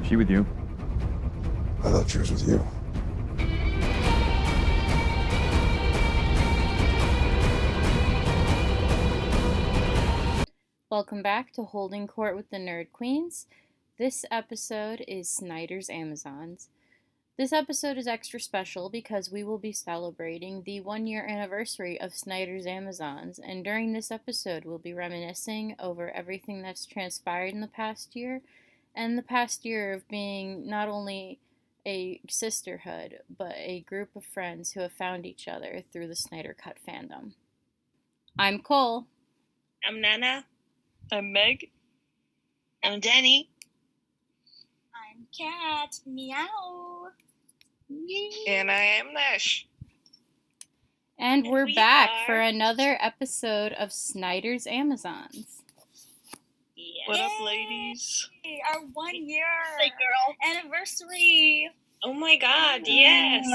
She with you? I thought she was with you. Welcome back to Holding Court with the Nerd Queens. This episode is Snyder's Amazons. This episode is extra special because we will be celebrating the 1-year anniversary of Snyder's Amazons, and during this episode we'll be reminiscing over everything that's transpired in the past year, and the past year of being not only a sisterhood, but a group of friends who have found each other through the Snyder Cut fandom. I'm Cole. I'm Nana. I'm Meg. I'm Danny. I'm Kat. Meow. And I am Nash. And we're back for another episode of Snyder's Amazons. Yeah. What up, ladies? Our 1 year girl. anniversary. Oh my god, yes.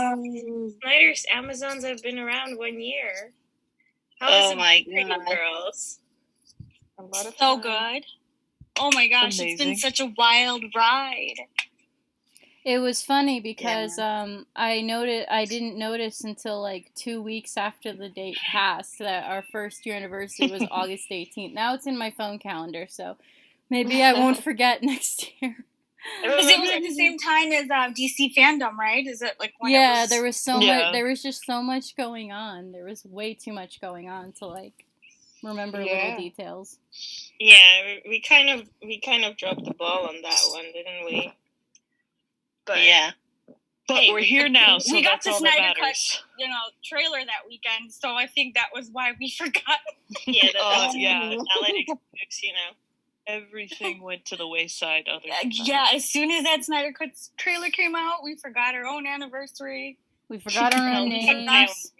Snyder's Amazons have been around 1 year. How is it for you girls? A lot of So fun. good. Oh my gosh, Amazing. It's been such a wild ride. It was funny because I didn't notice until like 2 weeks after the date passed that our first year anniversary was August 18th. Now it's in my phone calendar, so maybe I won't forget next year. Because it was at the same time as DC fandom, right? Is it like when Yeah, it was... there was so much. There was just so much going on. There was way too much going on to like remember little details. Yeah, we kind of dropped the ball on that one, didn't we? But Yeah. But Hey, we're here now, so we got that's the all that Snyder Cut, matters. trailer that weekend, so I think that was why we forgot. yeah, that's yeah. valid excuse, you know. Everything went to the wayside other than that. Yeah, as soon as that Snyder Cut trailer came out, we forgot our own anniversary. We forgot our own We forgot my own names.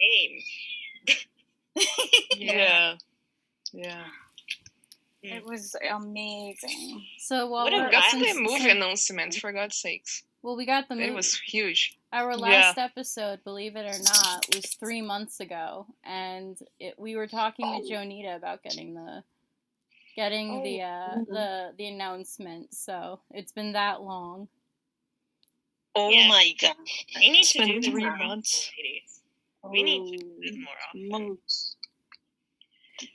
name. Yeah. Yeah. It was amazing. So while What a we're guy. since- The movie since- announcement, for God's sakes. well, we got the movie. It was huge. Our last episode, believe it or not, was 3 months ago, and we were talking to Jonita about getting the announcement. So it's been that long. Oh Yeah. my god. We need It's to do been this 3 more months. ladies. We need to do this more often. Months.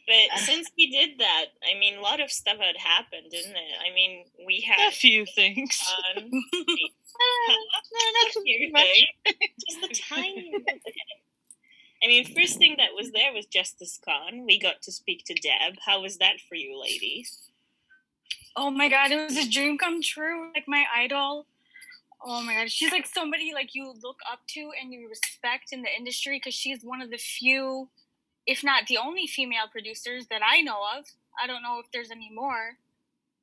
But since we did that, I mean, a lot of stuff had happened, didn't it? I mean, we A had few things. fun. Not too Few much. things. Just a tiny bit. I mean, first thing that was there was Justice Con. We got to speak to Deb. How was that for you, ladies? Oh my god, it was a dream come true. Like my idol. Oh my god, she's like somebody like you look up to and you respect in the industry because she's one of the few, if not the only female producers that I know of. I don't know if there's any more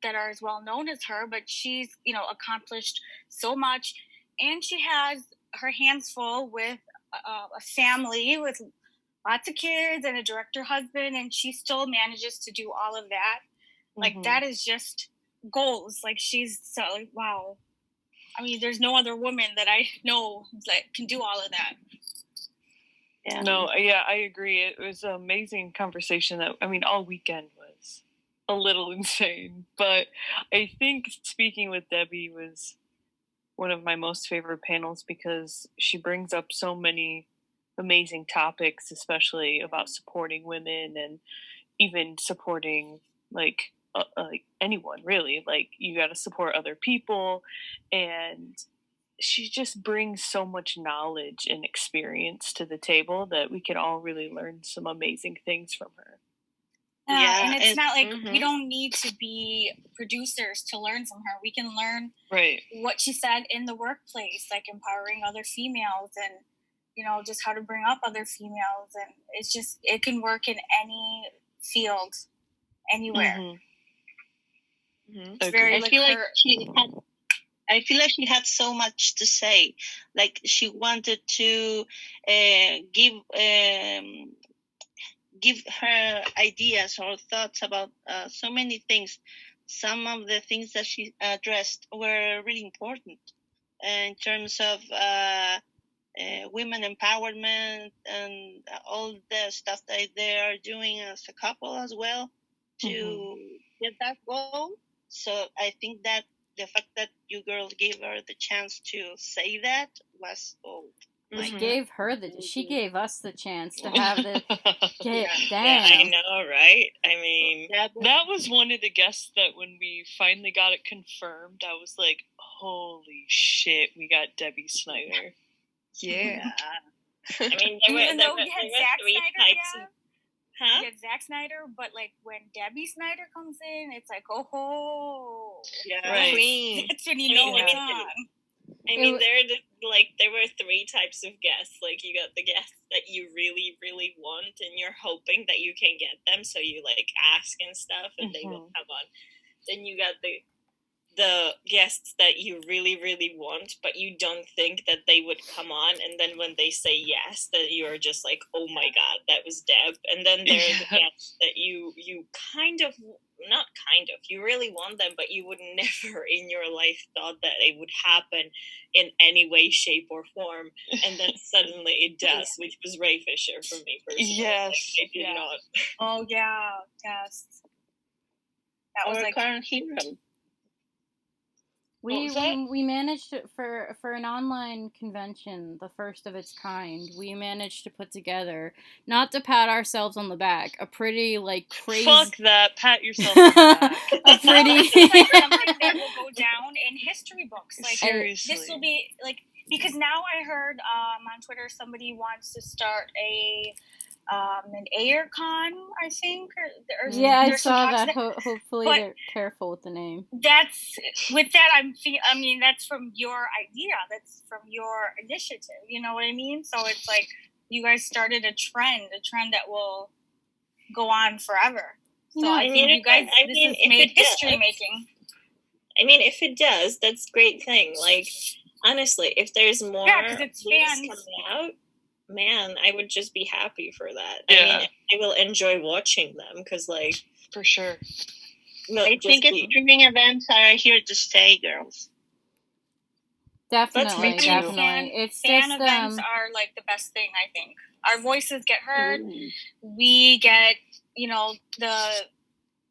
that are as well known as her, but she's, accomplished so much. And she has her hands full with a family with lots of kids and a director husband, and she still manages to do all of that. Like, that is just goals. Like, she's so, like, wow. I mean, there's no other woman that I know that can do all of that. Yeah. No, yeah, I agree. It was an amazing conversation all weekend was a little insane. But I think speaking with Debbie was one of my most favorite panels because she brings up so many amazing topics, especially about supporting women and even supporting like anyone really. Like, you got to support other people, and she just brings so much knowledge and experience to the table that we can all really learn some amazing things from her. Yeah, and it's not like mhm. we don't need to be producers to learn from her. We can learn Right. what she said in the workplace, like empowering other females and, just how to bring up other females. And it's just, it can work in any field, anywhere. Mm-hmm. It's very I like feel like her, she had so much to say. Like, she wanted to give her ideas or thoughts about so many things. Some of the things that she addressed were really important in terms of women empowerment and all the stuff that they are doing as a couple as well to get that goal. So I think that the fact that you girls gave her the chance to say that was She gave her she gave us the chance to have the Yeah, I damn. know, right? I mean, That was one of the guests that when we finally got it confirmed, I was like, holy shit, we got Debbie Snyder. Yeah. I mean, there Even were though we had Zack three Snyder, types of, huh? we had Zack Snyder, but like when Debbie Snyder comes in, it's like, oh, Yeah. Right. Queen. that's when you know I it's mean, on. I mean, there were three types of guests. Like, you got the guests that you really, really want, and you're hoping that you can get them, so you like ask and stuff, and they will come on. Then you got the guests that you really, really want, but you don't think that they would come on, and then when they say yes, that you're just like, oh my god, that was Deb. And then there's the guests that you you really want them, but you would never in your life thought that it would happen in any way, shape, or form, and then suddenly it does, which was Ray Fisher for me personally. Yes. Like, I did not. Oh yeah, yes. That was Our like current hero. We managed it for an online convention, the first of its kind. We managed to put together, not to pat ourselves on the back, a pretty like crazy. Fuck that! Pat yourself on the back. A pretty. it's like something that will go down in history books. Like Seriously. this will be like, because now I heard on Twitter somebody wants to start an AirCon, I think. Or Yeah, I there's some saw talks that. Hopefully, but- they're careful with the name. That's with that. I mean, that's from your idea. That's from your initiative. You know what I mean? So it's like you guys started a trend that will go on forever. So Yeah, I think you guys, I this mean, is if made it does- history making. I mean, if it does, that's a great thing. Like, honestly, if there's more Yeah, 'cause it's movies fans. coming out, man, I would just be happy for that. Yeah. I mean, I will enjoy watching them because, like, For sure. no, I think streaming events are here to stay, girls. Definitely, me too. definitely. It's Fan just events are like the best thing. I think our voices get heard. Mm. We get,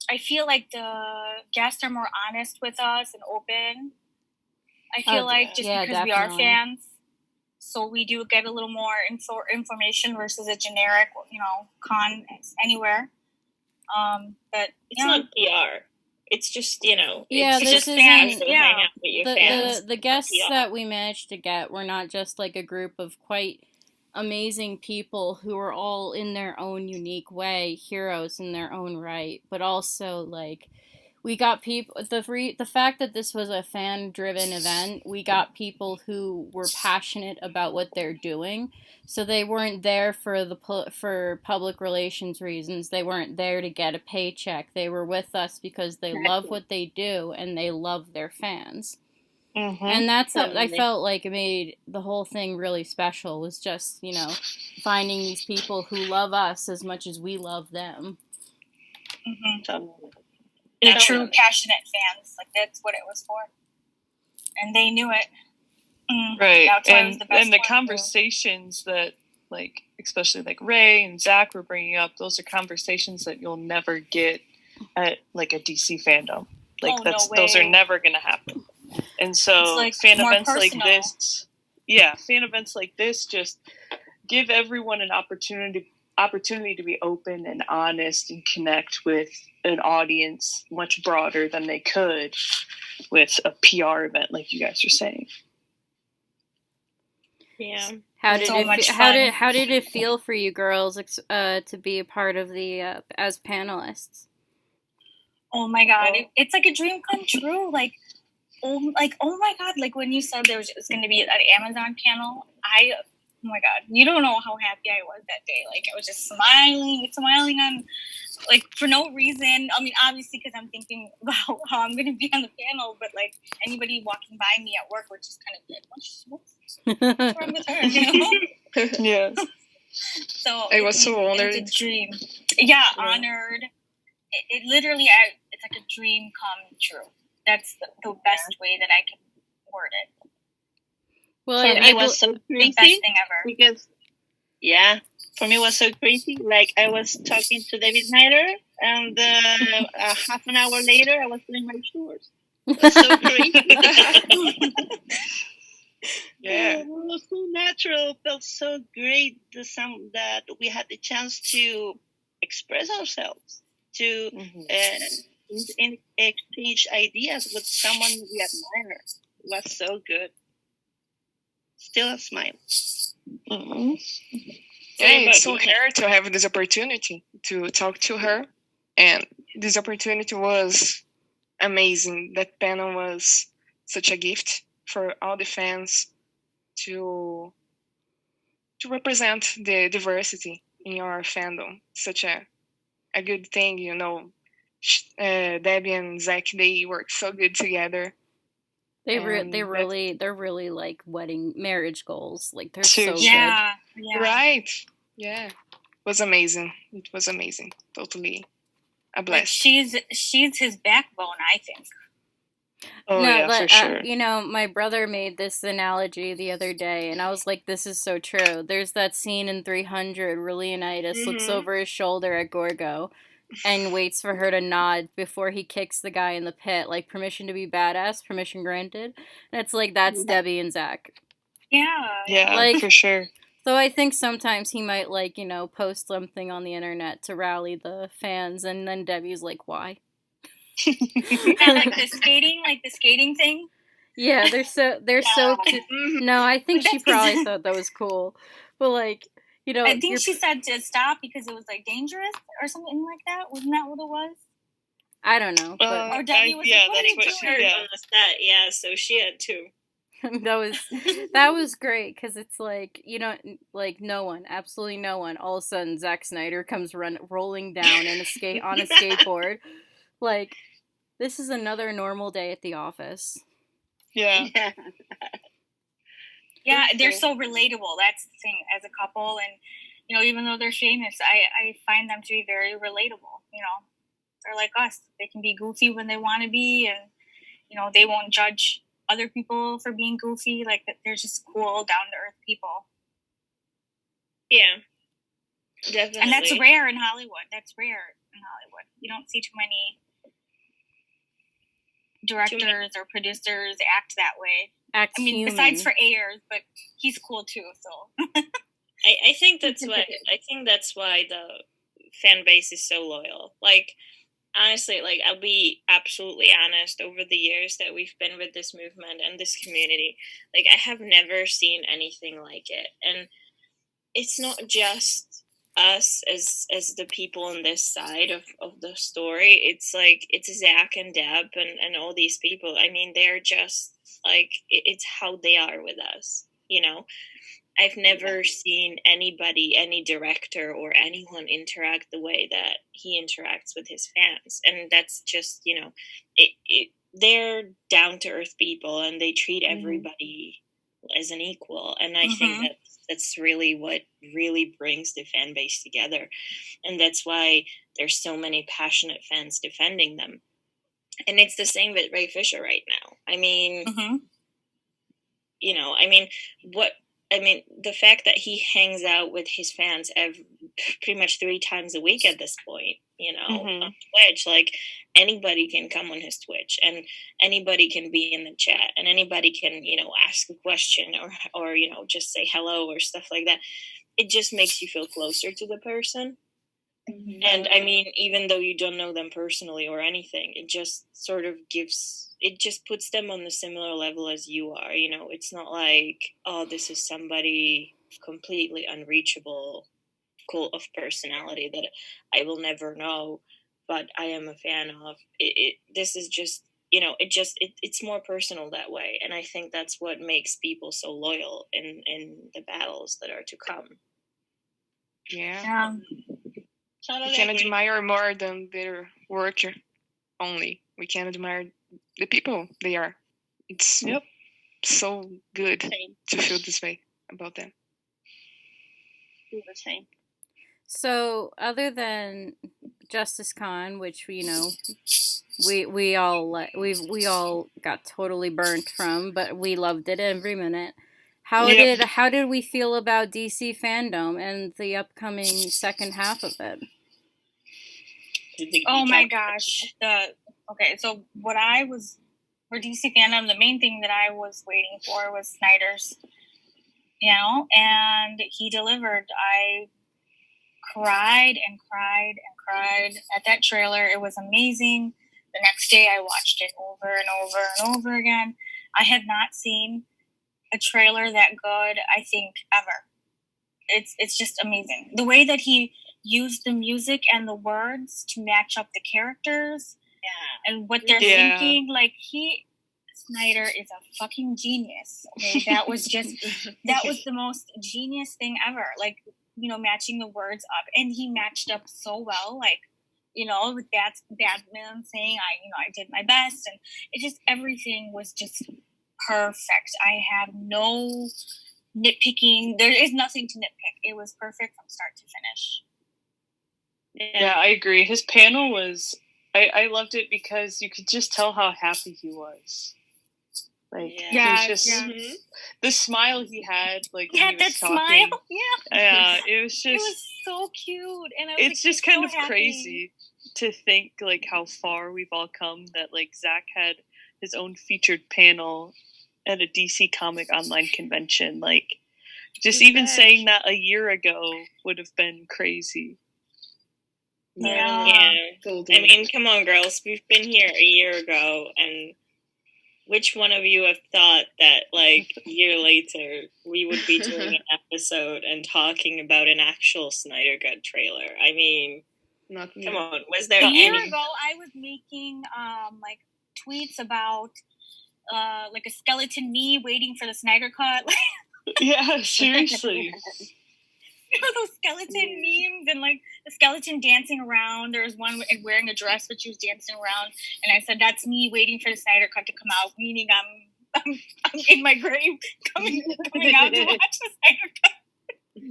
I feel like the guests are more honest with us and open. I feel like just yeah, because we are definitely. fans, so we do get a little more information versus a generic, con anywhere. But it's not PR. It's just, Yeah, it's this just isn't- fans who yeah. hang out with your fans. the guests PR. that we managed to get were not just like a group of quite amazing people who were all in their own unique way heroes in their own right, but also like we got people. The fact that this was a fan-driven event, we got people who were passionate about what they're doing. So they weren't there for public relations reasons. They weren't there to get a paycheck. They were with us because they love what they do and they love their fans. Mm-hmm. And that's I Totally. felt like it made the whole thing really special. Was just finding these people who love us as much as we love them. the true passionate fans, like that's what it was for, and they knew it. Right, That's why it was the best and the one, conversations that, like, especially like Ray and Zack were bringing up, those are conversations that you'll never get at like a DC fandom. Like Oh, no those are way. never going to happen. And so It's, like, fan more events personal. like this just give everyone an opportunity to be open and honest and connect with an audience much broader than they could with a PR event like you guys are saying. Yeah. How It's did so it much how fun. did it feel for you girls to be a part of the as panelists? Oh my god, it's like a dream come true. Like oh my god, like when you said there was going to be an Amazon panel, oh my god, you don't know how happy I was that day. Like I was just smiling on, like for no reason. I mean, obviously because I'm thinking about how I'm going to be on the panel, but like anybody walking by me at work would just kind of be like, what's wrong with her? You know? Yeah. So I was so honored. It's a dream. Yeah, honored. It literally, it's like a dream come true. That's the best way that I can word it. Well, For me, it was so The best crazy thing ever. because, for me it was so crazy. Like I was talking to David Snyder, and half an hour later, I was doing my chores. was so great. Yeah. It was so natural. Felt so great. The sound that we had the chance to express ourselves, to exchange ideas with someone we admire. It was so good. Still a smile. Mm-hmm. Yeah, it's so rare to have this opportunity to talk to her, and this opportunity was amazing. That panel was such a gift for all the fans to represent the diversity in your fandom. Such a good thing, you know. Debbie and Zack, they work so good together. They're really like marriage goals. Like they're so good. Yeah. Right. Yeah. It was amazing. It was amazing. Totally a blast. Like she's his backbone, I think. Oh, no, yeah, for sure. You know, my brother made this analogy the other day, and I was like, this is so true. There's that scene in 300 where Leonidas looks over his shoulder at Gorgo and waits for her to nod before he kicks the guy in the pit. Like, permission to be badass, permission granted. And it's like, that's Debbie and Zack. Yeah, like, for sure. So I think sometimes he might, like, you know, post something on the internet to rally the fans, and then Debbie's like, why? like the skating thing. Yeah, they're so cute. No, I think she probably thought that was cool, but like, you know, I think she said to stop because it was like dangerous or something like that. Wasn't that what it was? I don't know. But or Debbie was like, "What are you doing?" On the set, yeah. So she had to. that was great because it's like, you know, like absolutely no one. All of a sudden, Zack Snyder comes rolling down on a skateboard. Like, this is another normal day at the office. Yeah. Yeah, they're so relatable. That's the thing. As a couple, and you know, even though they're famous, I find them to be very relatable. You know, they're like us. They can be goofy when they want to be, and you know, they won't judge other people for being goofy. Like, they're just cool, down to earth people. Yeah, definitely. And that's rare in Hollywood. You don't see too many directors or producers act that way. Besides for Ayers, but he's cool too. So I think that's why the fan base is so loyal. Like, honestly, like, I'll be absolutely honest, over the years that we've been with this movement and this community, like, I have never seen anything like it. And it's not just us as the people on this side of the story. It's like, it's Zack and Deb and all these people. I mean, they're just like, it's how they are with us, you know. I've never seen anybody, any director or anyone interact the way that he interacts with his fans. And that's just, you know, they're down to earth people, and they treat everybody as an equal. And I think that's really what really brings the fan base together. And that's why there's so many passionate fans defending them. And it's the same with Ray Fisher right now. I mean, you know, the fact that he hangs out with his fans pretty much 3 times a week at this point, you know, on Twitch, like, anybody can come on his Twitch, and anybody can be in the chat, and anybody can, you know, ask a question or, you know, just say hello or stuff like that. It just makes you feel closer to the person. And I mean, even though you don't know them personally or anything, it just sort of puts them on the similar level as you are. You know, it's not like, oh, this is somebody completely unreachable, cool of personality that I will never know, but I am a fan of. This is just, you know, it's more personal that way. And I think that's what makes people so loyal in the battles that are to come. Yeah. We can admire more than their work only. We can admire the people they are. It's so good to feel this way about them. Do the same. So, other than Justice Con, which, you know, we all got totally burnt from, but we loved it every minute. How did we feel about DC fandom and the upcoming second half of it? Oh my gosh. Okay, so what I was for DC fandom, the main thing that I was waiting for was Snyder's, and he delivered. I cried and cried and cried at that trailer. It was amazing. The next day I watched it over and over and over again. I have not seen a trailer that good, I think, ever. It's just amazing. The way that he used the music and the words to match up the characters and what they're thinking. Like, Snyder is a fucking genius. Okay? That was the most genius thing ever. Like, matching the words up. And he matched up so well. Like, with Batman saying, I did my best. And it just, everything was just perfect. I have no nitpicking. There is nothing to nitpick. It was perfect from start to finish. Yeah, I agree. His panel was, I loved it because you could just tell how happy he was. Like, he was just, the smile he had, like, when he was talking. Smile. Yeah, it was just, it was so cute. And it's just kind of crazy to think, like, how far we've all come, that, like, Zack had his own featured panel at a DC Comic online convention. Like, just even saying that a year ago would have been crazy. Yeah. I mean, come on, girls. We've been here a year ago, and which one of you have thought that, like, a year later, we would be doing an episode and talking about an actual Snyder Cut trailer? I mean, Not me. come on. Was there A year any... ago, I was making, like, tweets about, like, a skeleton me waiting for the Snyder Cut. Yeah, seriously. Those skeleton memes and, like, the skeleton dancing around. There was one wearing a dress, but she was dancing around. And I said, that's me waiting for the Snyder Cut to come out, meaning I'm in my grave coming out to watch the Snyder Cut.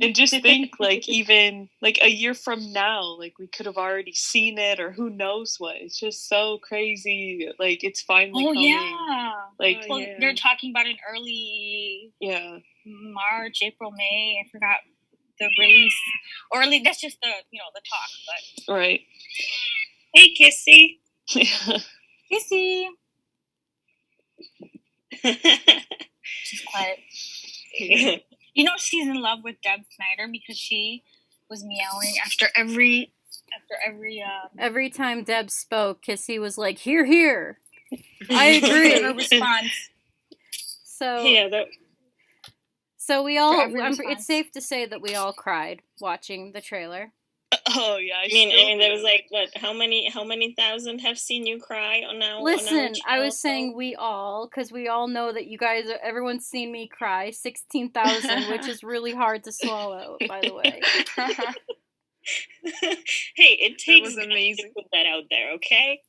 And just think, like, even, like, a year from now, like, we could have already seen it, or who knows what. It's just so crazy. Like, it's finally coming. Yeah. Like, they're talking about an early March, April, May. I forgot the release. Or at least that's just the talk. But right. Hey, Kissy. Kissy. She's quiet. She's in love with Deb Snyder because she was meowing after every time Deb spoke, Kissy was like, "Here, here." I agree. Her response. So we all. It's safe to say that we all cried watching the trailer. Oh yeah, I mean, there was like, what? How many thousand have seen you cry on now? Listen, I was saying we all, because we all know that you guys, everyone's seen me cry. 16,000, which is really hard to swallow, by the way. Hey, it takes that was amazing to put that out there, okay?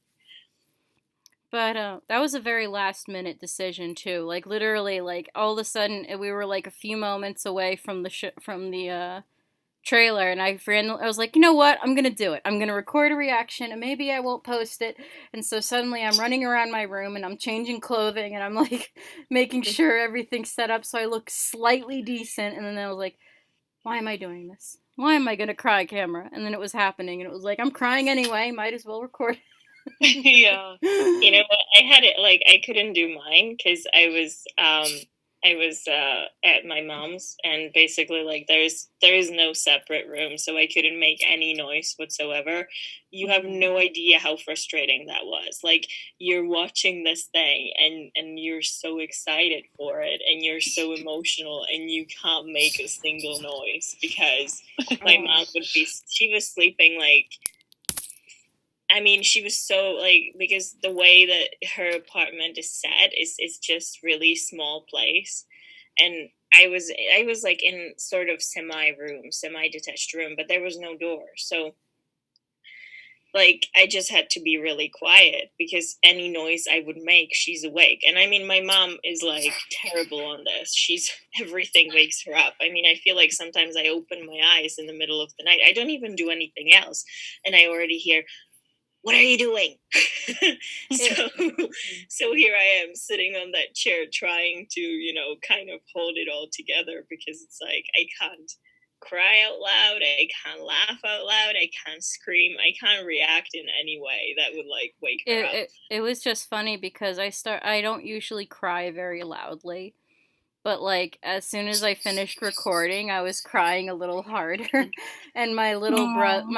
But that was a very last minute decision too. Like, literally, like, all of a sudden we were like a few moments away from the trailer, and I was like, you know what, I'm gonna do it. I'm gonna record a reaction, and maybe I won't post it. And so suddenly I'm running around my room, and I'm changing clothing, and I'm like making sure everything's set up so I look slightly decent. And then I was like, why am I doing this? Why am I gonna cry, camera? And then it was happening, and it was like, I'm crying anyway, might as well record. Yeah. You know what? I had it, like, I couldn't do mine because I was at my mom's, and basically, like, there is no separate room, so I couldn't make any noise whatsoever. You have no idea how frustrating that was. Like, you're watching this thing, and you're so excited for it, and you're so emotional, and you can't make a single noise because my mom she was sleeping, like, I mean, she was so, like, because the way that her apartment is set is just really small place. And I was like in sort of semi-detached room, but there was no door. So, like, I just had to be really quiet because any noise I would make, she's awake. And I mean, my mom is, like, terrible on this. Everything wakes her up. I mean, I feel like sometimes I open my eyes in the middle of the night. I don't even do anything else. And I already hear, what are you doing? So here I am sitting on that chair trying to, kind of hold it all together because it's like, I cry out loud, I can't laugh out loud, I can't scream, I can't react in any way that would like wake her up. It was just funny because I don't usually cry very loudly. But like as soon as I finished recording, I was crying a little harder, and my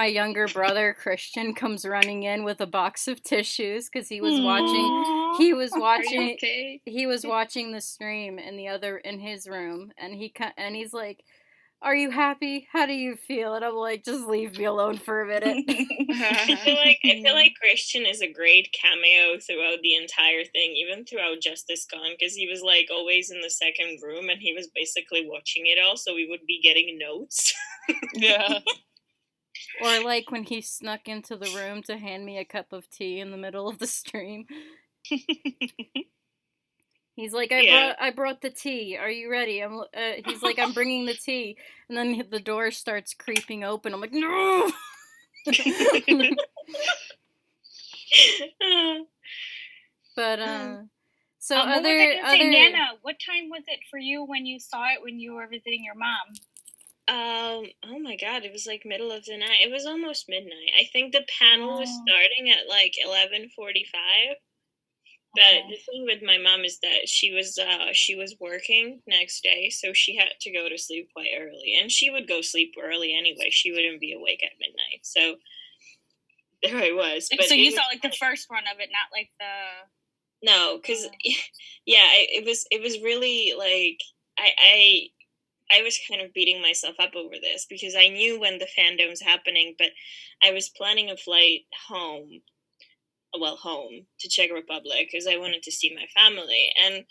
younger brother Christian comes running in with a box of tissues because he was watching Okay. he was watching the stream in his room, and he's like, "Are you happy? How do you feel?" And I'm like, "Just leave me alone for a minute." I feel like Christian is a great cameo throughout the entire thing, even throughout Justice Gone, because he was like always in the second room and he was basically watching it all, so we would be getting notes. Yeah. Or like when he snuck into the room to hand me a cup of tea in the middle of the stream. He's like, I brought the tea. Are you ready? He's like, I'm bringing the tea, and then the door starts creeping open. I'm like, no. But so Nana, what time was it for you when you saw it when you were visiting your mom? Oh my god, it was like middle of the night. It was almost midnight. I think the panel was starting at like 11:45. But the thing with my mom is that she was working next day, so she had to go to sleep quite early, and she would go sleep early anyway. She wouldn't be awake at midnight, so there I was. But so you saw like the first run of it, not like the no, because it was really like I was kind of beating myself up over this because I knew when the fandom's happening, but I was planning a flight home to Czech Republic because I wanted to see my family. And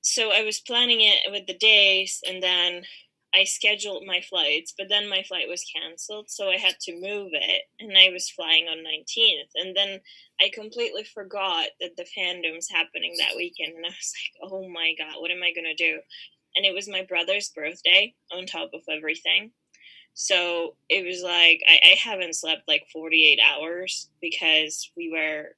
so I was planning it with the days, and then I scheduled my flights, but then my flight was canceled, so I had to move it, and I was flying on 19th. And then I completely forgot that the fandom's happening that weekend, and I was like, oh my god, what am I going to do? And it was my brother's birthday on top of everything. So it was like, I haven't slept like 48 hours because we were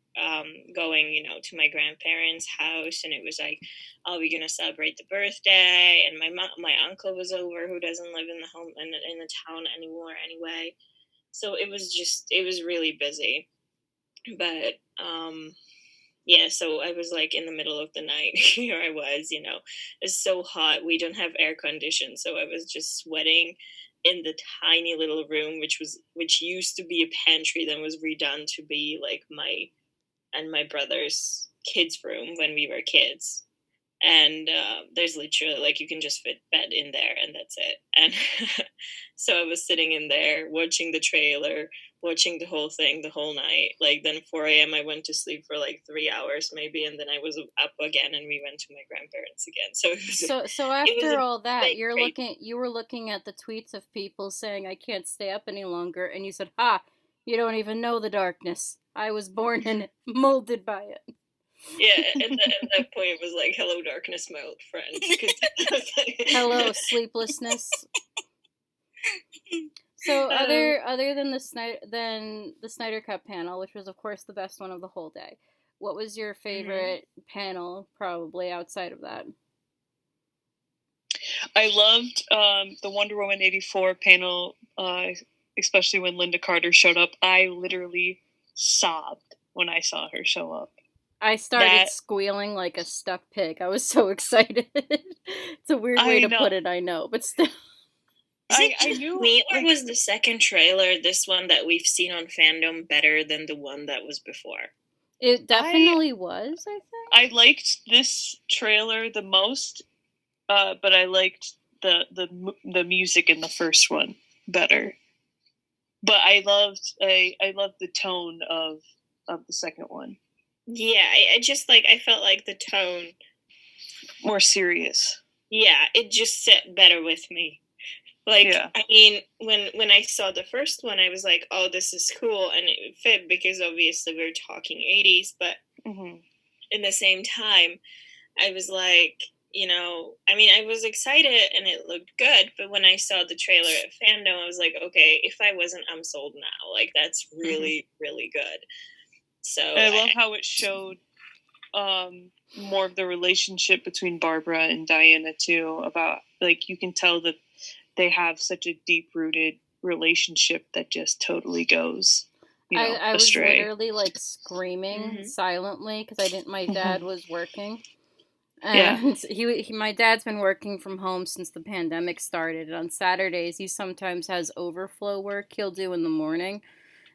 going, to my grandparents' house, and it was like, are we going to celebrate the birthday? And my uncle was over, who doesn't live in the town anymore anyway. So it was really busy. But so I was like in the middle of the night. Here I was, it's so hot. We don't have air condition, so I was just sweating in the tiny little room, which used to be a pantry, then was redone to be like my brother's kids' room when we were kids. And there's literally like you can just fit bed in there, and that's it. And so I was sitting in there watching the trailer, watching the whole thing the whole night. Like then 4 a.m. I went to sleep for like 3 hours maybe, and then I was up again, and we went to my grandparents again. So it was so after all that, you were looking at the tweets of people saying I can't stay up any longer, and you said, "Ha, you don't even know the darkness. I was born in it, molded by it." Yeah, and that point it was like, hello darkness, my old friend. Hello sleeplessness. So other than the Snyder Cut panel, which was of course the best one of the whole day, what was your favorite panel probably outside of that? I loved the Wonder Woman 84 panel, especially when Linda Carter showed up. I literally sobbed when I saw her show up. I started squealing like a stuck pig. I was so excited. It's a weird way to put it, I know, but still. I knew. Or was the second trailer, this one that we've seen on Fandom, better than the one that was before? It definitely was, I think. I liked this trailer the most, but I liked the music in the first one better. But I loved the tone of the second one. Yeah, I just I felt like the tone more serious. Yeah, it just set better with me. I mean, when I saw the first one, I was like, oh, this is cool, and it fit because obviously we're talking 80s, but in the same time, I was like, I was excited and it looked good, but when I saw the trailer at Fandom, I was like, okay, if I wasn't, I'm sold now. Like, that's really, really good. So I love how it showed more of the relationship between Barbara and Diana too. About you can tell that they have such a deep-rooted relationship that just totally goes, I was astray. literally like screaming silently because my dad was working. Yeah. And my dad's been working from home since the pandemic started. And on Saturdays, he sometimes has overflow work he'll do in the morning.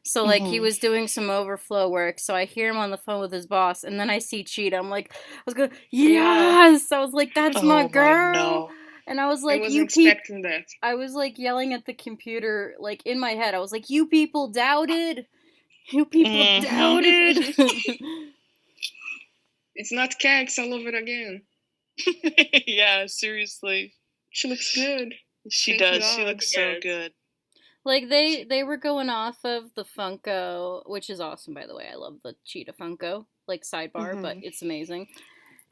So, like, he was doing some overflow work. So I hear him on the phone with his boss. And then I see Cheetah. I'm like, I was going, yes! I was like, that's my girl! No. And I was like, I was expecting that. I was, like, yelling at the computer, like, in my head. I was like, you people doubted! You people doubted! It's not Cax all over again. Yeah, seriously. She looks good. She Thank does. God. She looks so good. Like, they were going off of the Funko, which is awesome, by the way. I love the Cheetah Funko. Like, sidebar, but it's amazing.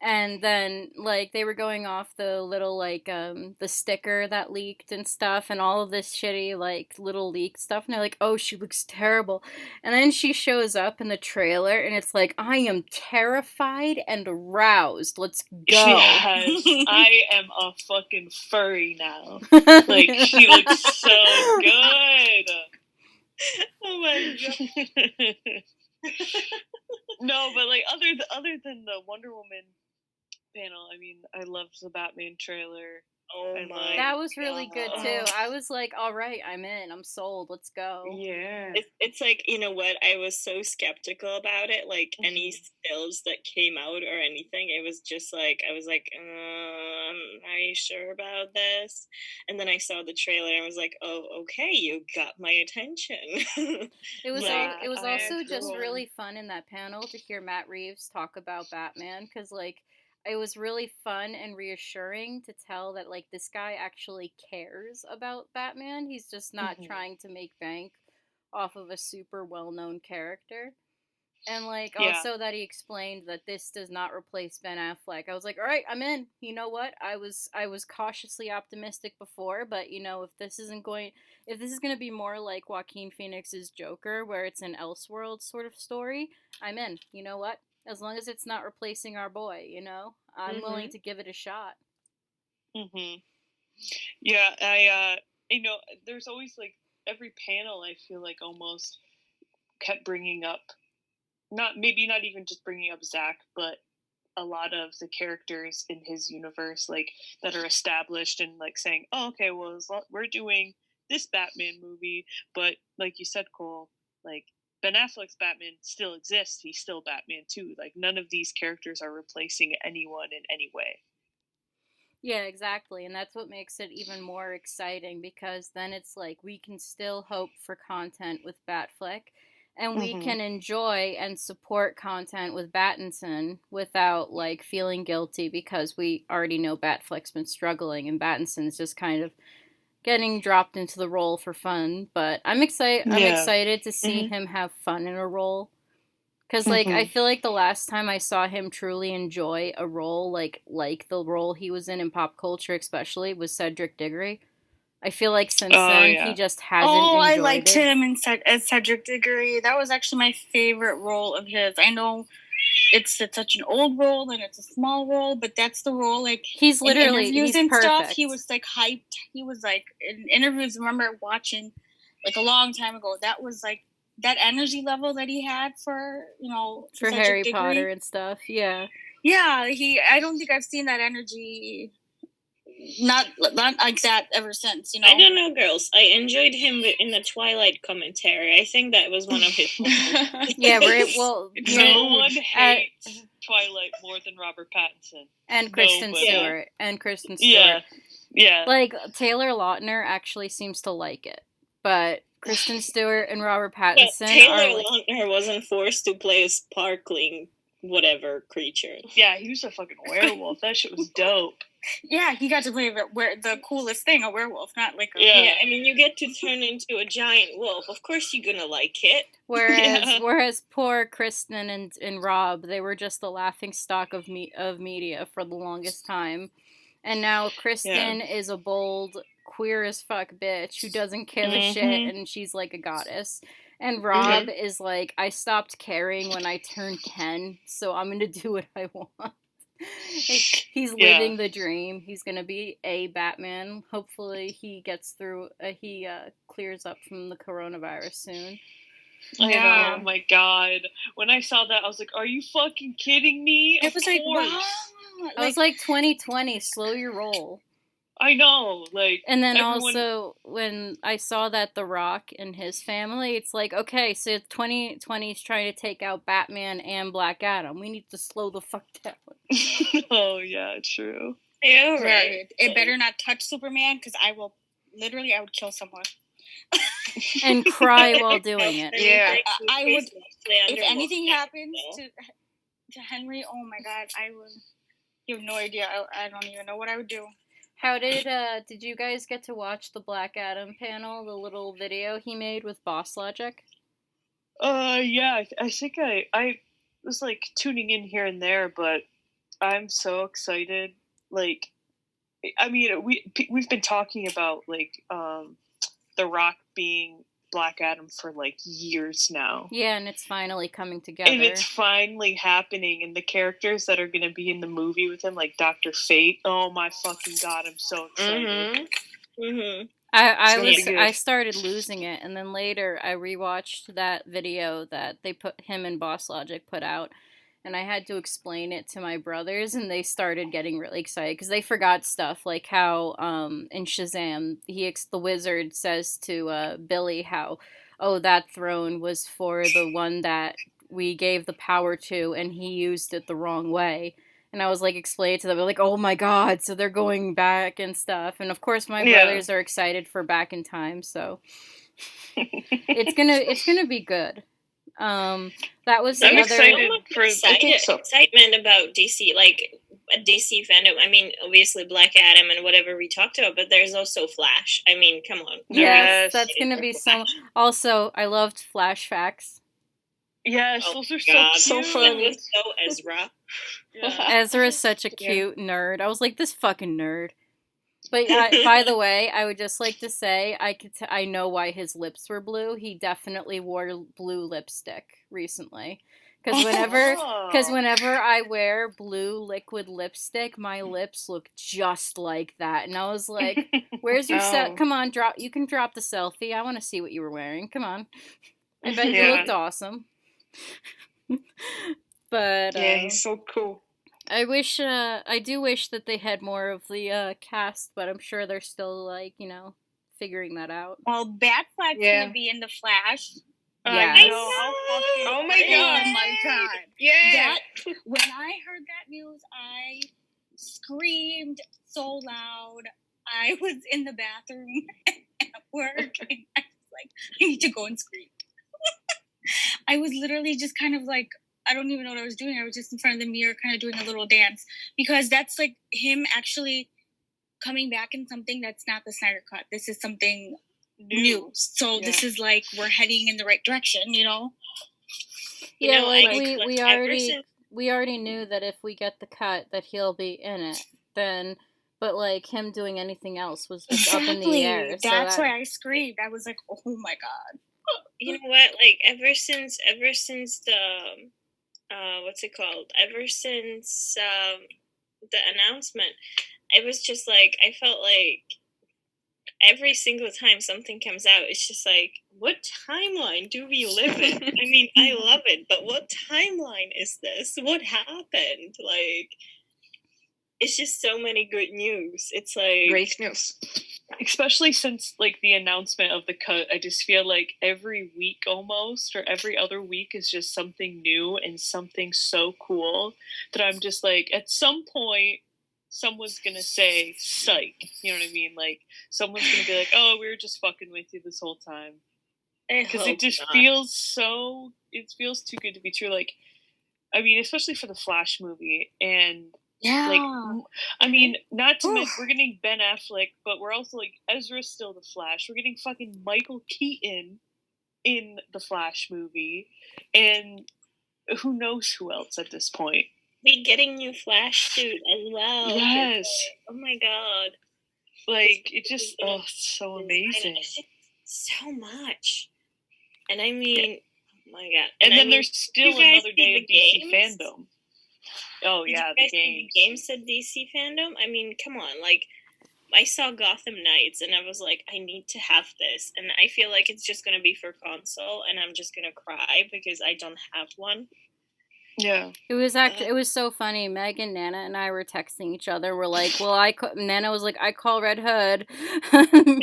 And then, like, they were going off the little, like, the sticker that leaked and stuff, and all of this shitty, like, little leaked stuff. And they're like, oh, she looks terrible. And then she shows up in the trailer, and it's like, I am terrified and aroused. Let's go. Yes, I am a fucking furry now. Like, she looks so good. Oh my god. No, but, like, other than the Wonder Woman panel, I mean, I loved the Batman trailer. Oh And, my like, That was really good, God. too. I was like, all right, I'm in. I'm sold. Let's go. Yeah. It's like, you know what? I was so skeptical about it. Like, any stills that came out or anything, it was just like, I was like, are you sure about this? And then I saw the trailer and I was like, oh, okay, you got my attention. It was Yeah, it was I also just agree. really fun in that panel to hear Matt Reeves talk about Batman, because like it was really fun and reassuring to tell that like this guy actually cares about Batman. He's just not trying to make bank off of a super well-known character. And like Yeah. also that he explained that this does not replace Ben Affleck. I was like, all right, I'm in. You know what? I was cautiously optimistic before, but you know, if this is going to be more like Joaquin Phoenix's Joker, where it's an Elseworld sort of story, I'm in. You know what? As long as it's not replacing our boy, you know, I'm willing to give it a shot. Yeah, I there's always like every panel I feel like almost kept bringing up, not even just bringing up Zack, but a lot of the characters in his universe, like that are established, and like saying, oh, okay, well, we're doing this Batman movie, but like you said, Cole, like Ben Affleck's Batman still exists. He's still Batman too. Like none of these characters are replacing anyone in any way. Yeah, exactly. And that's what makes it even more exciting, because then it's like we can still hope for content with Batfleck, and we can enjoy and support content with Battinson without like feeling guilty, because we already know Batfleck's been struggling and Battinson's just kind of getting dropped into the role for fun. But I'm excited. I'm excited to see him have fun in a role. Because, like, I feel like the last time I saw him truly enjoy a role, like the role he was in pop culture especially, was Cedric Diggory. I feel like since then, he just hasn't enjoyed I liked it. him as Cedric Diggory. That was actually my favorite role of his. I know it's such an old role and it's a small role, but that's the role, like, he's literally, in interviews he's and perfect. stuff, he was, like, hyped. He was, like, in interviews, I remember watching, like, a long time ago, that was, like, that energy level that he had for, you know, for Cedric Harry Diggory. Potter and stuff, yeah. Yeah, I don't think I've seen that energy not like that ever since, you know. I don't know, girls. I enjoyed him in the Twilight commentary. I think that was one of his. Yeah, right. Well, no one hates Twilight more than Robert Pattinson and Kristen Stewart and Kristen Stewart. Yeah, yeah. Like Taylor Lautner actually seems to like it, but Kristen Stewart and Robert Pattinson. Taylor Lautner wasn't forced to play a sparkling whatever creature. Yeah, he was a fucking werewolf. That shit was dope. Yeah, he got to play the coolest thing, a werewolf, not like a... Yeah, I mean, you get to turn into a giant wolf. Of course you're gonna like it. Whereas poor Kristen and Rob, they were just the laughing stock of media for the longest time. And now Kristen is a bold, queer as fuck bitch who doesn't give a shit, and she's like a goddess. And Rob is like, I stopped caring when I turned 10, so I'm gonna do what I want. He's living the dream. He's gonna be a Batman. Hopefully, he gets through. He clears up from the coronavirus soon. I know. Oh my god! When I saw that, I was like, "Are you fucking kidding me?" It was like, wow. I was like, 2020, slow your roll. I know, like. And then also, when I saw that The Rock and his family, it's like, okay, so 2020 is trying to take out Batman and Black Adam. We need to slow the fuck down. Oh, yeah, true. Yeah, right. It better not touch Superman, because I would kill someone. And cry while doing it. Yeah. I would, if anything happens to Henry, oh my god, I would, you have no idea. I don't even know what I would do. How did you guys get to watch the Black Adam panel, the little video he made with Boss Logic? Yeah, I think I was like tuning in here and there, but I'm so excited. Like, I mean, we've been talking about like The Rock being Black Adam for like years now. Yeah, and it's finally coming together. And it's finally happening, and the characters that are going to be in the movie with him, like Dr. Fate, oh my fucking god, I'm so excited. I started losing it, and then later I rewatched that video that they put him and Boss Logic put out, and I had to explain it to my brothers, and they started getting really excited because they forgot stuff like how in Shazam the wizard says to Billy how, oh, that throne was for the one that we gave the power to, and he used it the wrong way. And I was like explaining to them, like, oh my god, so they're going back and stuff. And of course my brothers are excited for Back in Time, so it's gonna be good. That was I'm another excitement about DC, like DC fandom. I mean, obviously Black Adam and whatever we talked about, but there's also Flash. I mean, come on. Yes, that's gonna be so. Also, I loved Flash facts. Yes, those are so funny. So Ezra. Yeah. Ezra is such a cute nerd. I was like, this fucking nerd. But by the way, I would just like to say I know why his lips were blue. He definitely wore blue lipstick recently. Because whenever I wear blue liquid lipstick, my lips look just like that. And I was like, "Where's your come on, you can drop the selfie. I want to see what you were wearing. Come on." I bet you looked awesome. But yeah, he's so cool. I do wish that they had more of the cast, but I'm sure they're still like, figuring that out. Well, Batfleck's gonna be in the Flash. Yeah. Oh my god! Yeah. When I heard that news, I screamed so loud. I was in the bathroom at work, and I was like, I need to go and scream. I was literally just kind of like, I don't even know what I was doing. I was just in front of the mirror kind of doing a little dance. Because that's like him actually coming back in something that's not the Snyder Cut. This is something new. So this is like, we're heading in the right direction, Yeah, we already knew that if we get the cut that he'll be in it. But like him doing anything else was just up in the air. That's why I screamed. I was like, oh my god. You know what? Like ever since the what's it called? Ever since the announcement, it was just like I felt like every single time something comes out, it's just like, what timeline do we live in? I mean, I love it, but what timeline is this? What happened? Like, it's just so many good news. It's like great news. Especially since like the announcement of the cut, I just feel like every week almost or every other week is just something new and something so cool that I'm just like, at some point someone's gonna say psych, you know what I mean? Like someone's gonna be like, oh, we were just fucking with you this whole time, because it just feels too good to be true. Like, I mean, especially for the Flash movie. And like, I mean, not to mention, we're getting Ben Affleck, but we're also like, Ezra's still the Flash. We're getting fucking Michael Keaton in the Flash movie, and who knows who else at this point. We getting new Flash suit as well. Yes. Oh my god. Like, it just, it's so amazing. So much. And I mean, oh my god. And then there's still another day of DC fandom. Oh Did yeah, you the guys see the games. games at DC fandom? I mean, come on, like I saw Gotham Knights and I was like, I need to have this, and I feel like it's just gonna be for console, and I'm just gonna cry because I don't have one. Yeah. It was actually it was so funny. Meg and Nana and I were texting each other. We're like, "Well, Nana was like, I call Red Hood," and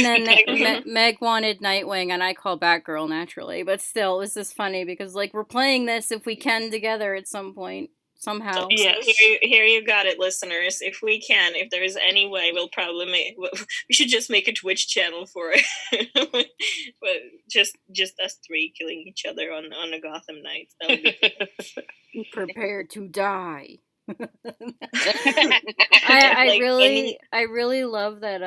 then Meg wanted Nightwing, and I call Batgirl naturally. But still, it was just funny because like we're playing this if we can together at some point somehow. Yes. Here you got it, listeners. If we can, if there's any way, we'll probably we should just make a Twitch channel for it. But just us three killing each other on the Gotham Knights. That would be cool. Prepare to die. Like, I really love that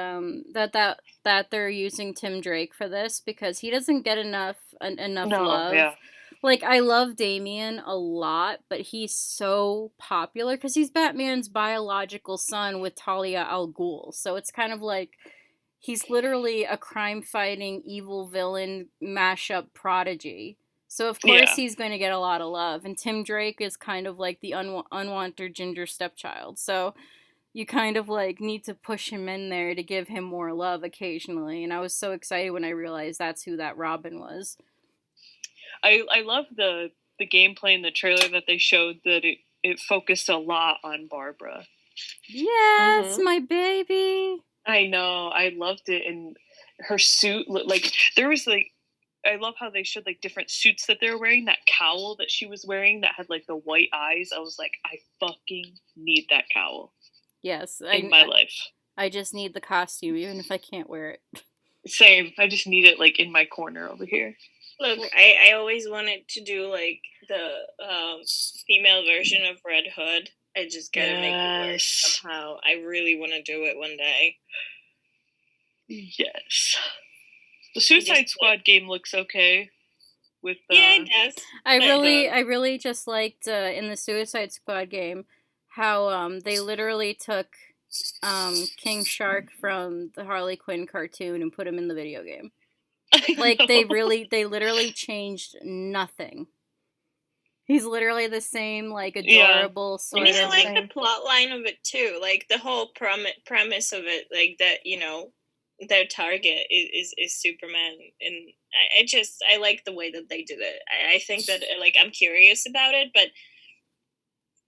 that they're using Tim Drake for this because he doesn't get enough love. Yeah. Like I love Damian a lot, but he's so popular because he's Batman's biological son with Talia al Ghul. So it's kind of like he's literally a crime-fighting evil villain mashup prodigy. So of course he's going to get a lot of love, and Tim Drake is kind of like the unwanted ginger stepchild. So you kind of like need to push him in there to give him more love occasionally. And I was so excited when I realized that's who that Robin was. I love the gameplay in the trailer that they showed that it focused a lot on Barbara. Yes, my baby. I know. I loved it, and her suit like there was like. I love how they showed like different suits that they were wearing. That cowl that she was wearing that had like the white eyes. I was like, I fucking need that cowl. Yes, in my life. I just need the costume, even if I can't wear it. Same. I just need it like in my corner over here. Look, I always wanted to do like the female version of Red Hood. I just gotta make it work somehow. I really want to do it one day. Yes. The Suicide Squad game looks okay. With yeah, it does. I really just liked in the Suicide Squad game how they literally took King Shark from the Harley Quinn cartoon and put him in the video game. Like they literally changed nothing. He's literally the same, like adorable sort of. And I like the plot line of it too, like the whole premise of it, like that their target is Superman, and I like the way that they did it. I think that like I'm curious about it, but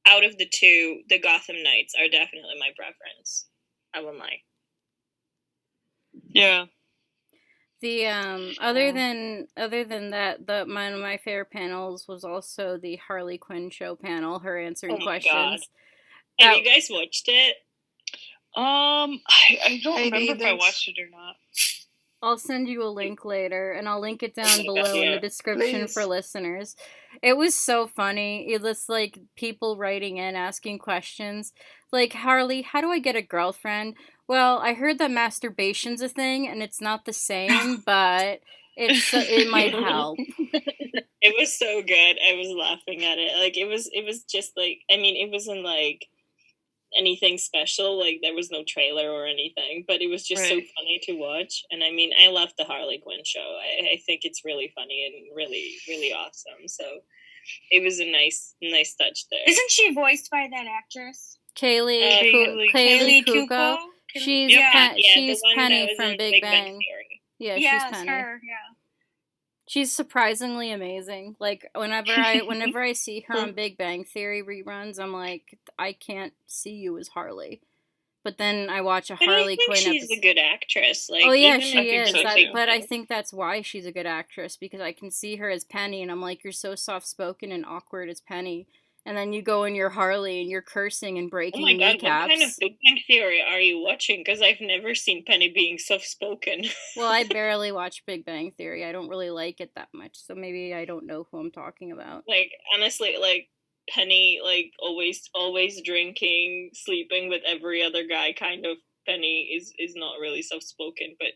out of the two, the Gotham Knights are definitely my preference. I won't lie. Yeah. The other than that, one of my favorite panels was also the Harley Quinn show panel, her answering questions. God. Have you guys watched it? I don't remember if I watched it or not. I'll send you a link later, and I'll link it down below in the description for listeners. It was so funny. It was like people writing in, asking questions. Like, Harley, how do I get a girlfriend? Well, I heard that masturbation's a thing, and it's not the same, but it might help. It was so good. I was laughing at it. Like, it was just like, I mean, it wasn't like anything special, like there was no trailer or anything, but it was just so funny to watch. And I mean, I love the Harley Quinn show. I think it's really funny and really, really awesome. So it was a nice touch there. Isn't she voiced by that actress? Kaylee Kuko? She's Penny from Big Bang. Yeah, she's Penny. Her, yeah. She's surprisingly amazing. Like whenever I see her on Big Bang Theory reruns, I'm like, I can't see you as Harley. But then I watch a Harley Quinn episode. She's a good actress. Like, oh yeah, she is. So but I think that's why she's a good actress, because I can see her as Penny, and I'm like, you're so soft spoken and awkward as Penny. And then you go in your Harley and you're cursing and breaking kneecaps. What kind of Big Bang Theory are you watching? Because I've never seen Penny being soft-spoken. Well, I barely watch Big Bang Theory. I don't really like it that much, so maybe I don't know who I'm talking about. Like, honestly, like, Penny, like, always drinking, sleeping with every other guy kind of Penny is not really soft-spoken, but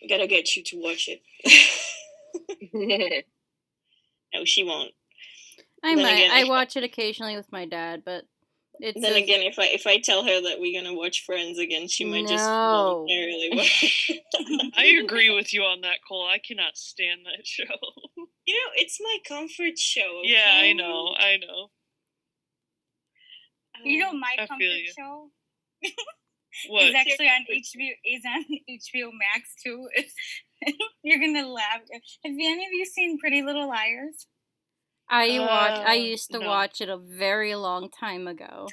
I gotta get you to watch it. No, she won't. I might. Again, I watch it occasionally with my dad, but it's. Then again, if I tell her that we're gonna watch Friends again, she might just voluntarily watch. I agree with you on that, Cole. I cannot stand that show. You know, it's my comfort show. Okay? Yeah, I know. You know my I comfort feel you. show What? is actually on HBO Max too. You're gonna laugh. Have any of you seen Pretty Little Liars? I used to no. watch it a very long time ago.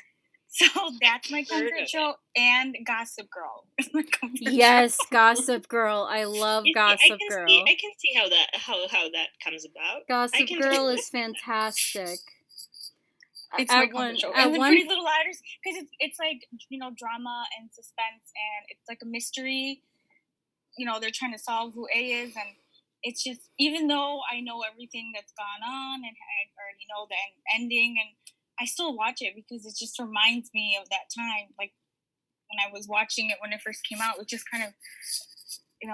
So that's my Heard comfort of show, and Gossip Girl is my comfort Yes, show. Gossip Girl. I love Gossip Girl. I can see how that comes about. Gossip can Girl see is fantastic. It's my At one, comfort show. at And the one, Pretty Little Liars, because it's like, drama and suspense, and it's like a mystery. They're trying to solve who A is, and it's just, even though I know everything that's gone on, and I already know the ending, and I still watch it because it just reminds me of that time, like when I was watching it when it first came out, which just kind of,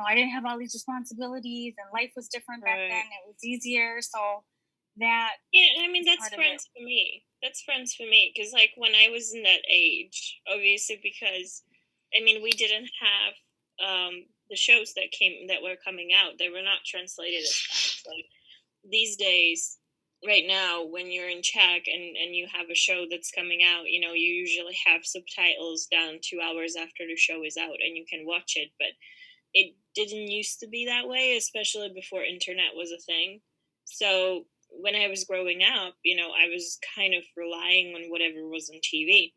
I didn't have all these responsibilities, and life was different back then. It was easier, so that. Yeah, I mean, that's friends for me. That's friends for me, because like when I was in that age, obviously, because I mean, we didn't have the shows that were coming out. They were not translated as fast. Like these days, right now, when you're in Czech and you have a show that's coming out, you usually have subtitles down 2 hours after the show is out, and you can watch it. But it didn't used to be that way, especially before internet was a thing. So when I was growing up, I was kind of relying on whatever was on TV.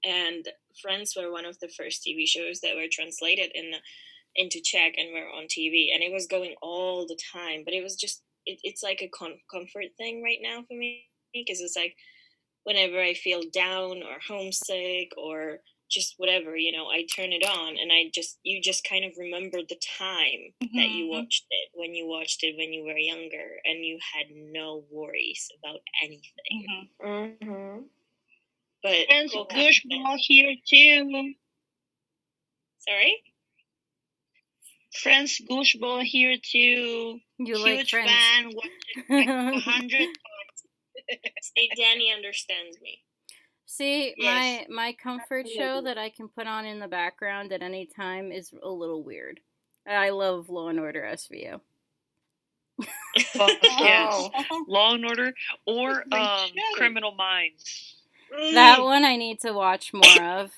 And Friends were one of the first TV shows that were translated into Czech and were on TV, and it was going all the time. But it was just it's like a comfort thing right now for me, because it's like whenever I feel down or homesick or just whatever, I turn it on, and you just kind of remember the time that you watched it when you were younger, and you had no worries about anything. Mm-hmm. But Friends Gooseball here too. Sorry? Friends Gooseball here too. You Huge like Friends. fan, watched it like 100 times. See, Danny understands me. See, Yes. my comfort show that I can put on in the background at any time is a little weird. I love Law and Order SVU. Yes. Law and Order or Criminal Minds. That one I need to watch more of.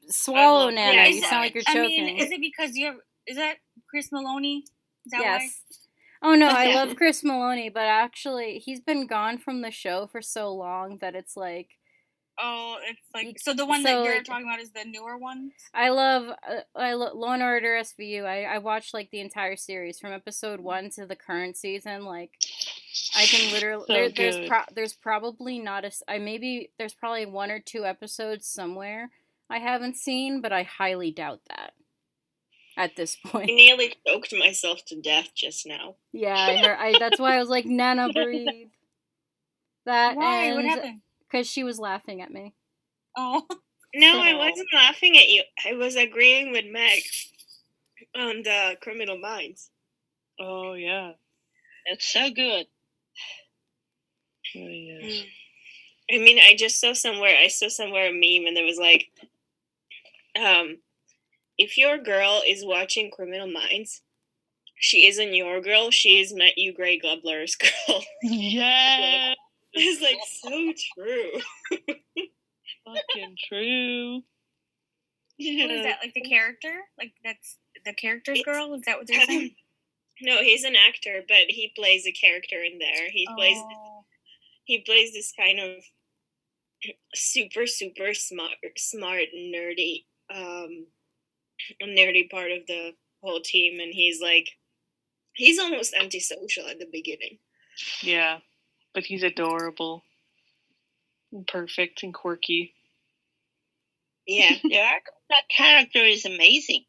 Swallow, Nana. Yeah, You sound like you're choking. I mean, is it because is that Chris Maloney? Is that why? Yes. Oh no, I love Chris Maloney, but actually he's been gone from the show for so long that it's like. Oh, it's like so the one that you're talking about is the newer one. I love Law and Order SVU. I watched like the entire series from episode 1 to the current season. Like I can literally there's probably not there's probably 1 or 2 episodes somewhere I haven't seen, but I highly doubt that at this point. I nearly choked myself to death just now. Yeah, that's why I was like, Nana, breathe. Why? What happened? Because she was laughing at me. Oh. No, I wasn't laughing at you. I was agreeing with Meg on the Criminal Minds. Oh, yeah. It's so good. Oh, yes. I mean, I saw somewhere a meme, and there was like, if your girl is watching Criminal Minds, she isn't your girl, she is Matthew Gray Gubler's girl. Yeah. It's like so true. Fucking true. What is that? Like the character? Like that's the character's girl? Is that what they're saying? No, he's an actor, but he plays a character in there. He plays this kind of super smart nerdy part of the whole team, and he's almost antisocial at the beginning. Yeah, but he's adorable and perfect and quirky. Yeah. That character is amazing.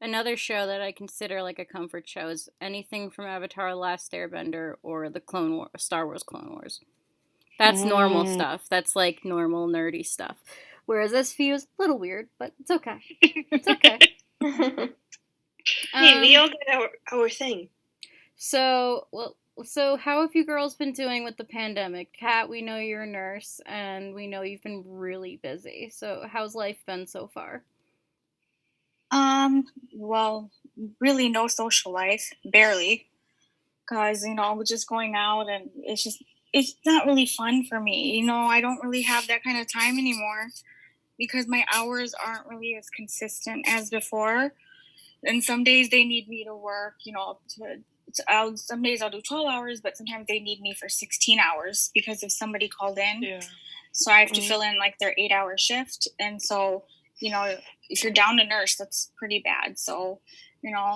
Another show that I consider like a comfort show is anything from Avatar: The Last Airbender or the Star Wars Clone Wars. That's normal stuff. That's like normal nerdy stuff. Whereas SVU is a little weird, but it's okay. It's okay. Hey, we all get our thing. So how have you girls been doing with the pandemic? Kat, we know you're a nurse, and we know you've been really busy. So how's life been so far? Well, really no social life, barely, because we're just going out, and it's not really fun for me. I don't really have that kind of time anymore because my hours aren't really as consistent as before. And some days they need me to work, some days I'll do 12 hours, but sometimes they need me for 16 hours because if somebody called in. Yeah. So I have to fill in like their 8-hour shift. And so, if you're down a nurse, that's pretty bad. So,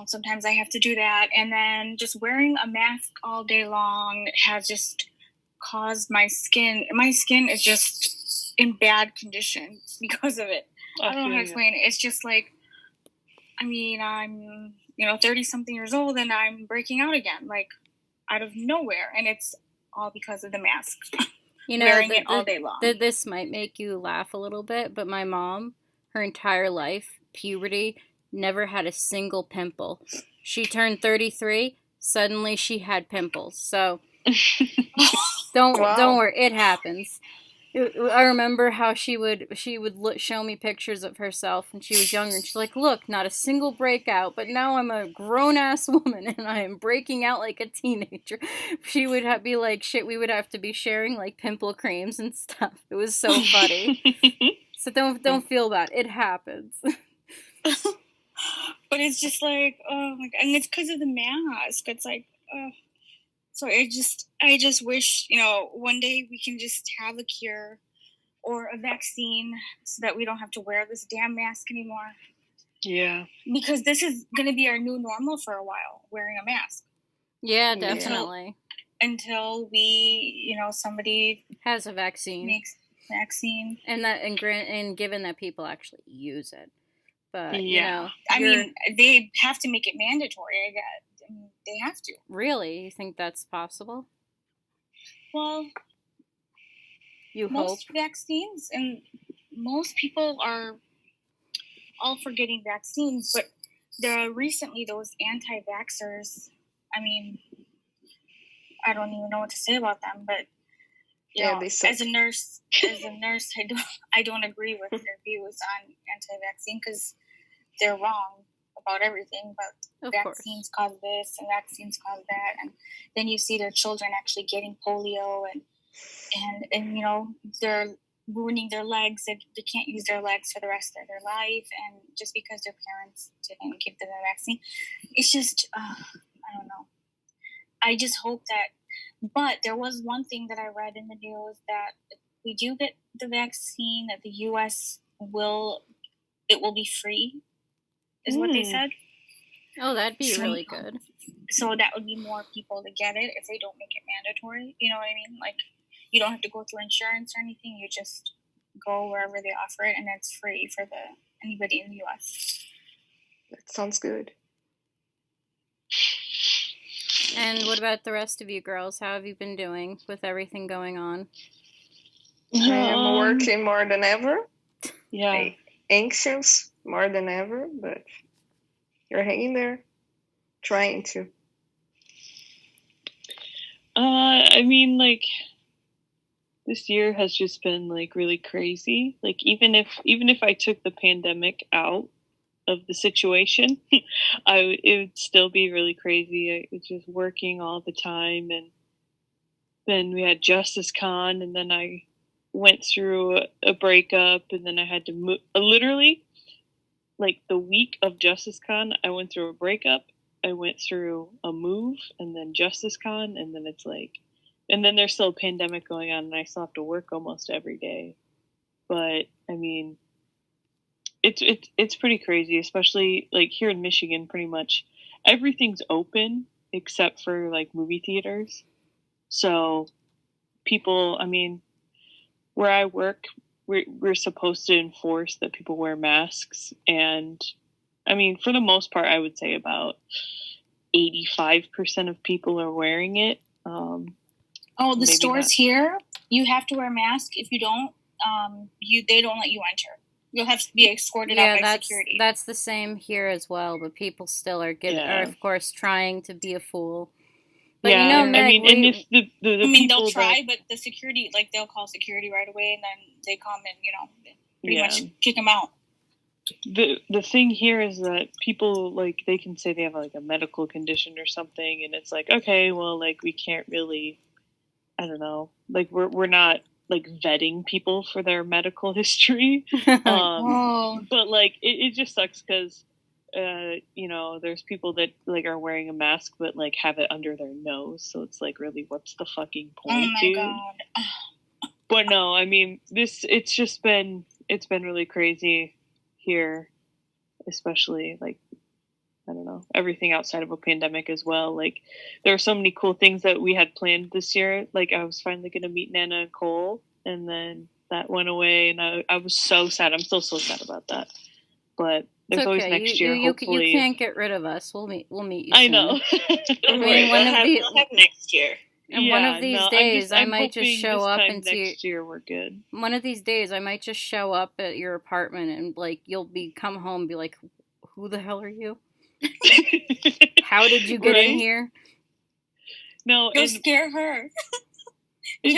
sometimes I have to do that. And then just wearing a mask all day long has just caused my skin is just in bad condition because of it. I don't know how to explain it. It's just like, I'm 30 something years old and I'm breaking out again, like out of nowhere. And it's all because of the mask. Wearing it all day long. This might make you laugh a little bit, but my mom, her entire life, puberty, never had a single pimple. She turned 33, suddenly she had pimples. So don't worry, it happens. I remember how she would show me pictures of herself when she was younger, and she's like, "Look, not a single breakout, but now I'm a grown-ass woman, and I am breaking out like a teenager." She would be like, "Shit, we would have to be sharing like pimple creams and stuff." It was so funny. So don't feel bad. It happens. But it's just like, oh my God, and it's because of the mask. It's like, so I just wish, one day we can just have a cure or a vaccine so that we don't have to wear this damn mask anymore. Yeah. Because this is going to be our new normal for a while, wearing a mask. Yeah, definitely. Until we, somebody has a vaccine. Makes vaccine. And given that people actually use it. But, they have to make it mandatory, I guess. They have to. Really? You think that's possible? Well, most vaccines and most people are all for getting vaccines, but there are recently those anti-vaxxers. I don't even know what to say about them, but as a nurse, I don't agree with their views on anti-vaccine because they're wrong about everything, but vaccines cause this and vaccines cause that, and then you see their children actually getting polio and they're ruining their legs. They can't use their legs for the rest of their life, and just because their parents didn't give them the vaccine, it's just I don't know. I just hope that. But there was one thing that I read in the news that if we do get the vaccine, that the U.S. will be free. Is what they said. Oh, that'd be really good. So that would be more people to get it if they don't make it mandatory. You know what I mean? Like, you don't have to go through insurance or anything. You just go wherever they offer it, and it's free for anybody in the U.S. That sounds good. And what about the rest of you girls? How have you been doing with everything going on? I am working more than ever. Yeah. Anxious more than ever, but you're hanging there, trying to. This year has just been like really crazy. Like even if I took the pandemic out of the situation, it would still be really crazy. I was just working all the time, and then we had Justice Con, and then I went through a breakup, and then I had to move. Literally, like the week of Justice Con, I went through a breakup, I went through a move, and then Justice Con, and then it's like, and then there's still a pandemic going on, and I still have to work almost every day. But it's pretty crazy, especially like here in Michigan. Pretty much everything's open except for like movie theaters. So people, where I work, we're supposed to enforce that people wear masks, and for the most part, I would say about 85% of people are wearing it. The stores here, you have to wear a mask. If you don't, they don't let you enter. You'll have to be escorted out by security. That's the same here as well, but people still are of course, trying to be a fool. But Meg, if the they'll try, but the security, like, they'll call security right away, and then they come and, pretty much kick them out. the thing here is that people, like, they can say they have like a medical condition or something, and it's like, okay, well, like, we can't really, I don't know, like, we're not like vetting people for their medical history. But like it just sucks because you know, there's people that like are wearing a mask but like have it under their nose, so it's like, really, what's the fucking point, dude? God. But no, I mean, it's been really crazy here, especially like, I don't know, everything outside of a pandemic as well. Like, there are so many cool things that we had planned this year. Like, I was finally going to meet Nana and Cole, and then that went away, and I was so sad. I'm still so sad about that. But there's always next year, hopefully. You can't get rid of us. We'll meet you soon. I know. Don't worry, we'll have next year. And one of these days, I might just show up and see. Next year, we're good. One of these days, I might just show up at your apartment and like you'll come home and be like, "Who the hell are you? How did you get in here?" No, you'll scare her. I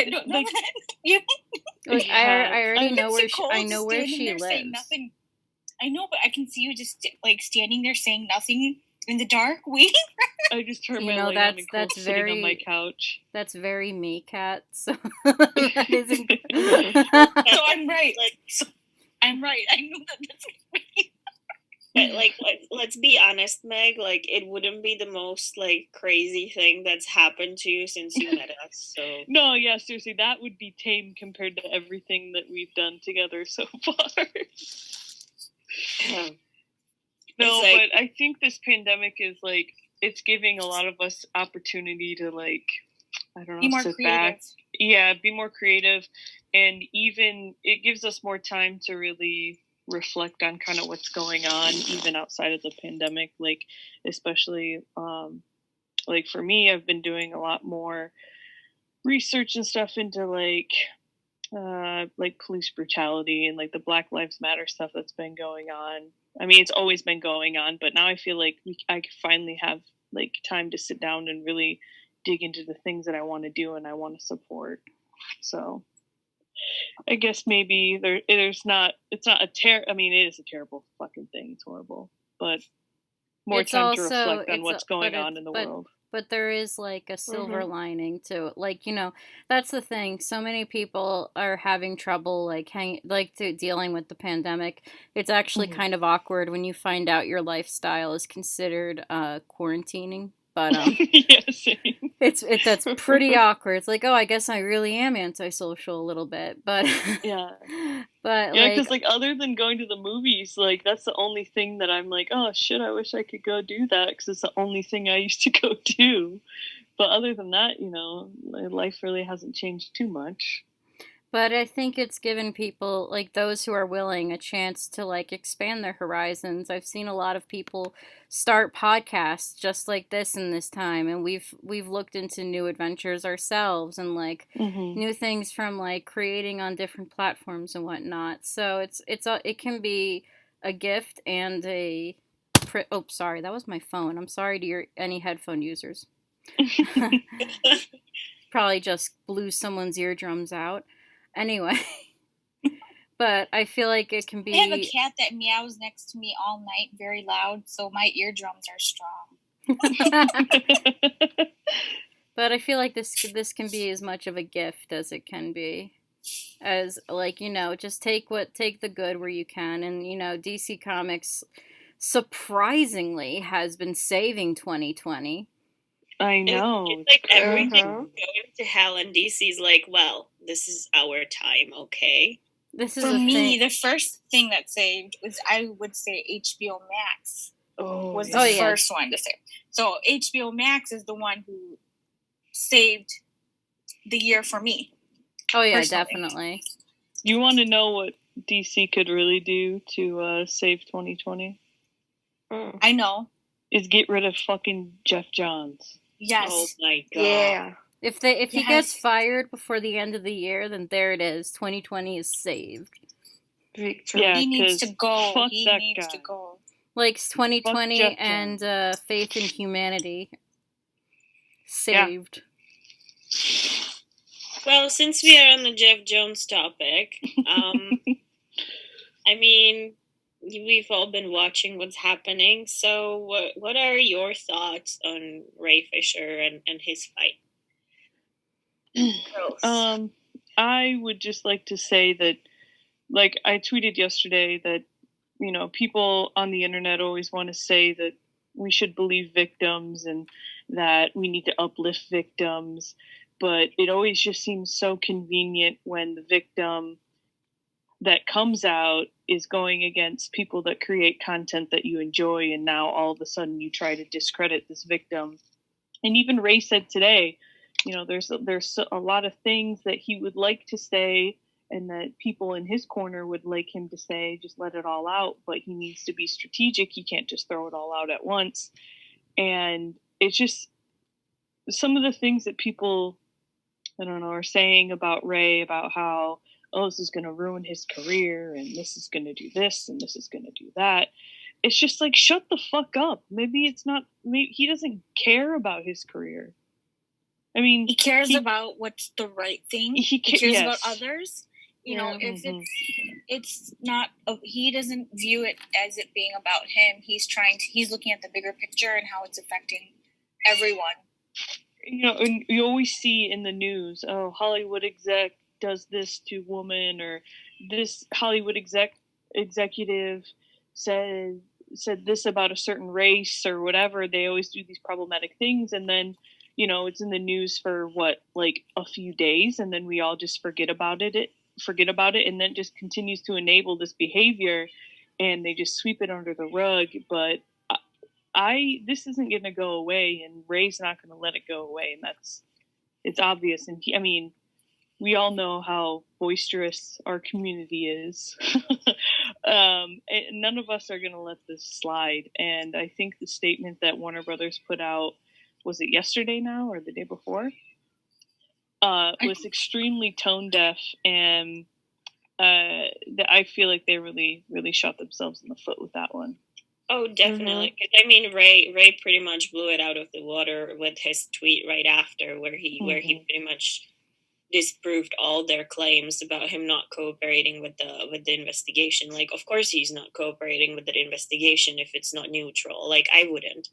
already know where she lives. Nothing. I know, but I can see you just like standing there saying nothing in the dark, waiting. I just heard my light on and sitting on my couch. That's very me, Kat. So that isn't. So I'm right. I'm right. I knew that's me. But like, let's be honest, Meg. Like, it wouldn't be the most like crazy thing that's happened to you since you met us. So no, yeah, seriously, that would be tame compared to everything that we've done together so far. No, but I think this pandemic is like, it's giving a lot of us opportunity to like, I don't know, be more sit creative. back. Yeah, be more creative, and even it gives us more time to really reflect on kind of what's going on even outside of the pandemic. Like, especially like for me, I've been doing a lot more research and stuff into like police brutality and like the Black Lives Matter stuff that's been going on. I mean, it's always been going on, but now I feel like I finally have like time to sit down and really dig into the things that I want to do and I want to support. So I guess maybe it's not I mean, it is a terrible fucking thing. It's horrible, but more time to reflect on what's going on in the world. But there is like a silver lining to it. Like, you know, that's the thing. So many people are having trouble dealing with the pandemic. It's actually kind of awkward when you find out your lifestyle is considered quarantining. But yeah, same. that's pretty awkward. It's like, oh, I guess I really am antisocial a little bit, but yeah, but yeah, because like other than going to the movies, like that's the only thing that I'm like, oh shit, I wish I could go do that because it's the only thing I used to go do. But other than that, you know, life really hasn't changed too much. But I think it's given people, like those who are willing, a chance to like expand their horizons. I've seen a lot of people start podcasts just like this in this time, and we've looked into new adventures ourselves and like new things from like creating on different platforms and whatnot. So it can be a gift and a oh, sorry, that was my phone. I'm sorry to any headphone users. Probably just blew someone's eardrums out. Anyway, but I feel like it can be. I have a cat that meows next to me all night, very loud, so my eardrums are strong. But I feel like this can be as much of a gift as it can be, as like, you know, just take the good where you can, and you know, DC Comics surprisingly has been saving 2020. I know. It's like everything going to hell, and DC's like, well, this is our time, okay? This is for me. The first thing that saved was, I would say, HBO Max was the first one to save. So HBO Max is the one who saved the year for me. Oh yeah, personally. Definitely. You want to know what DC could really do to save 2020? I know. Is get rid of fucking Jeff Johns. Yes. Oh my god. Yeah. If he gets fired before the end of the year, then there it is. 2020 is saved. Victory. Yeah, he needs to go. He needs to go. Like 2020 and faith in humanity. Saved. Yeah. Well, since we are on the Jeff Jones topic, I mean, we've all been watching what's happening. So what are your thoughts on Ray Fisher and his fight? I would just like to say that, like I tweeted yesterday, that people on the internet always want to say that we should believe victims and that we need to uplift victims, but it always just seems so convenient when the victim that comes out is going against people that create content that you enjoy, and now all of a sudden you try to discredit this victim. And even Ray said today, there's a lot of things that he would like to say and that people in his corner would like him to say, just let it all out, but he needs to be strategic. He can't just throw it all out at once. And it's just some of the things that people, I don't know, are saying about Ray, about how, oh, this is going to ruin his career and this is going to do this and this is going to do that. It's just like, shut the fuck up. Maybe he doesn't care about his career. I mean, he cares about what's the right thing. He cares about others. If it's not, he doesn't view it as it being about him. He's looking at the bigger picture and how it's affecting everyone. And you always see in the news, oh, Hollywood exec does this to woman, or this Hollywood executive said this about a certain race or whatever. They always do these problematic things, and then it's in the news for like a few days, and then we all just forget about it, and then it just continues to enable this behavior, and they just sweep it under the rug. But this isn't going to go away, and Ray's not going to let it go away, and it's obvious. And we all know how boisterous our community is. And none of us are going to let this slide. And I think the statement that Warner Brothers put out, was it yesterday now or the day before, was extremely tone deaf, and I feel like they really, really shot themselves in the foot with that one. Oh, definitely. Mm-hmm. Ray pretty much blew it out of the water with his tweet right after, where he pretty much disproved all their claims about him not cooperating with the investigation. Like, of course he's not cooperating with the investigation if it's not neutral. Like, I wouldn't.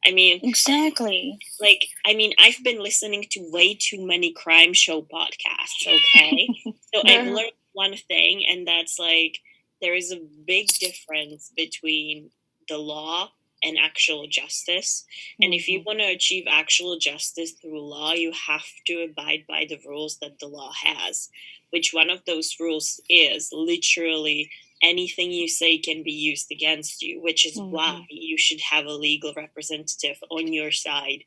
Exactly. Like, I've been listening to way too many crime show podcasts, okay? So I've learned one thing, and that's like, there is a big difference between the law and actual justice. And if you want to achieve actual justice through law, you have to abide by the rules that the law has, which one of those rules is literally anything you say can be used against you, which is why you should have a legal representative on your side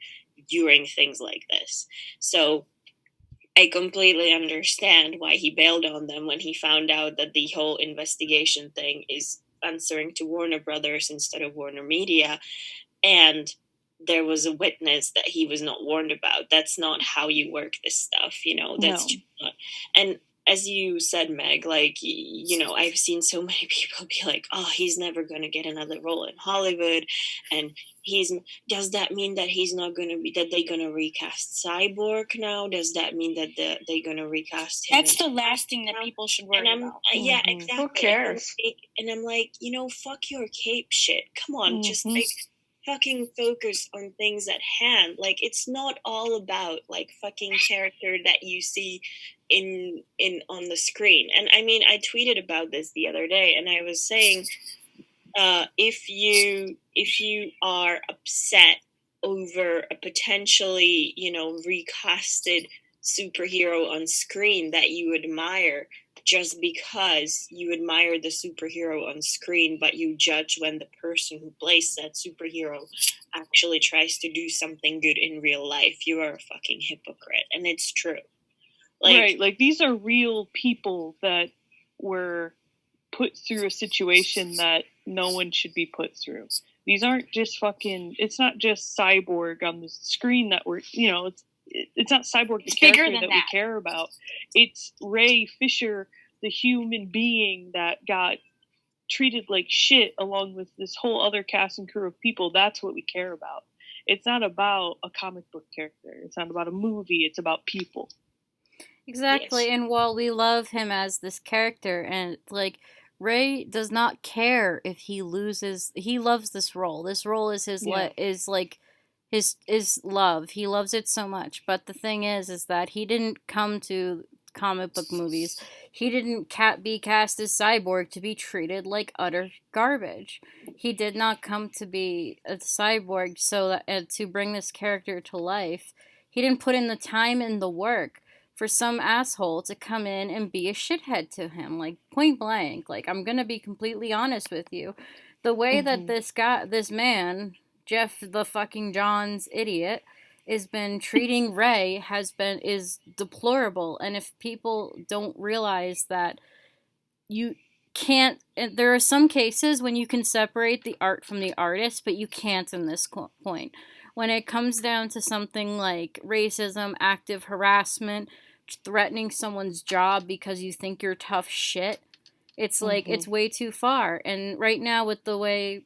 during things like this. So I completely understand why he bailed on them when he found out that the whole investigation thing is answering to Warner Brothers instead of Warner Media, and there was a witness that he was not warned about. That's not how you work this stuff, that's just not. And as you said, Meg, like, I've seen so many people be like, oh, he's never going to get another role in Hollywood, and does that mean that he's not going to be, that they're going to recast Cyborg now? Does that mean that they're going to recast him? That's the last thing that people should worry about. Yeah, exactly. Who cares? And I'm like, fuck your cape shit. Come on, just like fucking focus on things at hand. Like, it's not all about like fucking character that you see in on the screen. And I tweeted about this the other day, and I was saying, if you are upset over a potentially, recasted superhero on screen that you admire, just because you admire the superhero on screen, but you judge when the person who plays that superhero actually tries to do something good in real life, you are a fucking hypocrite. And it's true. Right, like, these are real people that were put through a situation that no one should be put through. These aren't just it's not just Cyborg on the screen that we're, it's not Cyborg the character that we care about. It's Ray Fisher, the human being that got treated like shit along with this whole other cast and crew of people. That's what we care about. It's not about a comic book character. It's not about a movie. It's about people. Exactly. Yes. And while we love him as this character, and like, Ray does not care if he loses. He loves this role. This role is his is like his love. He loves it so much. But the thing is that he didn't come to comic book movies. He didn't be cast as Cyborg to be treated like utter garbage. He did not come to be a cyborg so that, to bring this character to life. He didn't put in the time and the work for some asshole to come in and be a shithead to him, like point blank. Like, I'm gonna be completely honest with you. The way that this man, Jeff the fucking Johns idiot, has been treating Ray is deplorable. And if people don't realize that you can't, there are some cases when you can separate the art from the artist, but you can't in this point. When it comes down to something like racism, active harassment, threatening someone's job because you think you're tough shit, it's like, it's way too far. And right now, with the way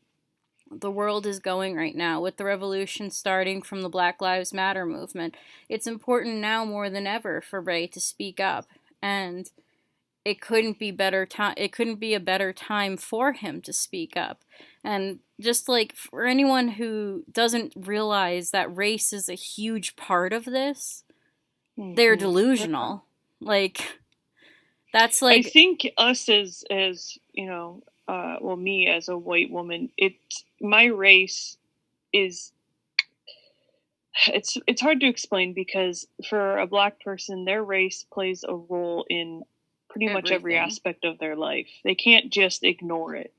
the world is going right now, with the revolution starting from the Black Lives Matter movement, it's important now more than ever for Ray to speak up. And it couldn't be a better time for him to speak up. And just like, for anyone who doesn't realize that race is a huge part of this, they're delusional. Like, that's like, I think us as you know, well, me as a white woman, my race is, it's hard to explain, because for a Black person, their race plays a role in pretty much every aspect of their life. They can't just ignore it.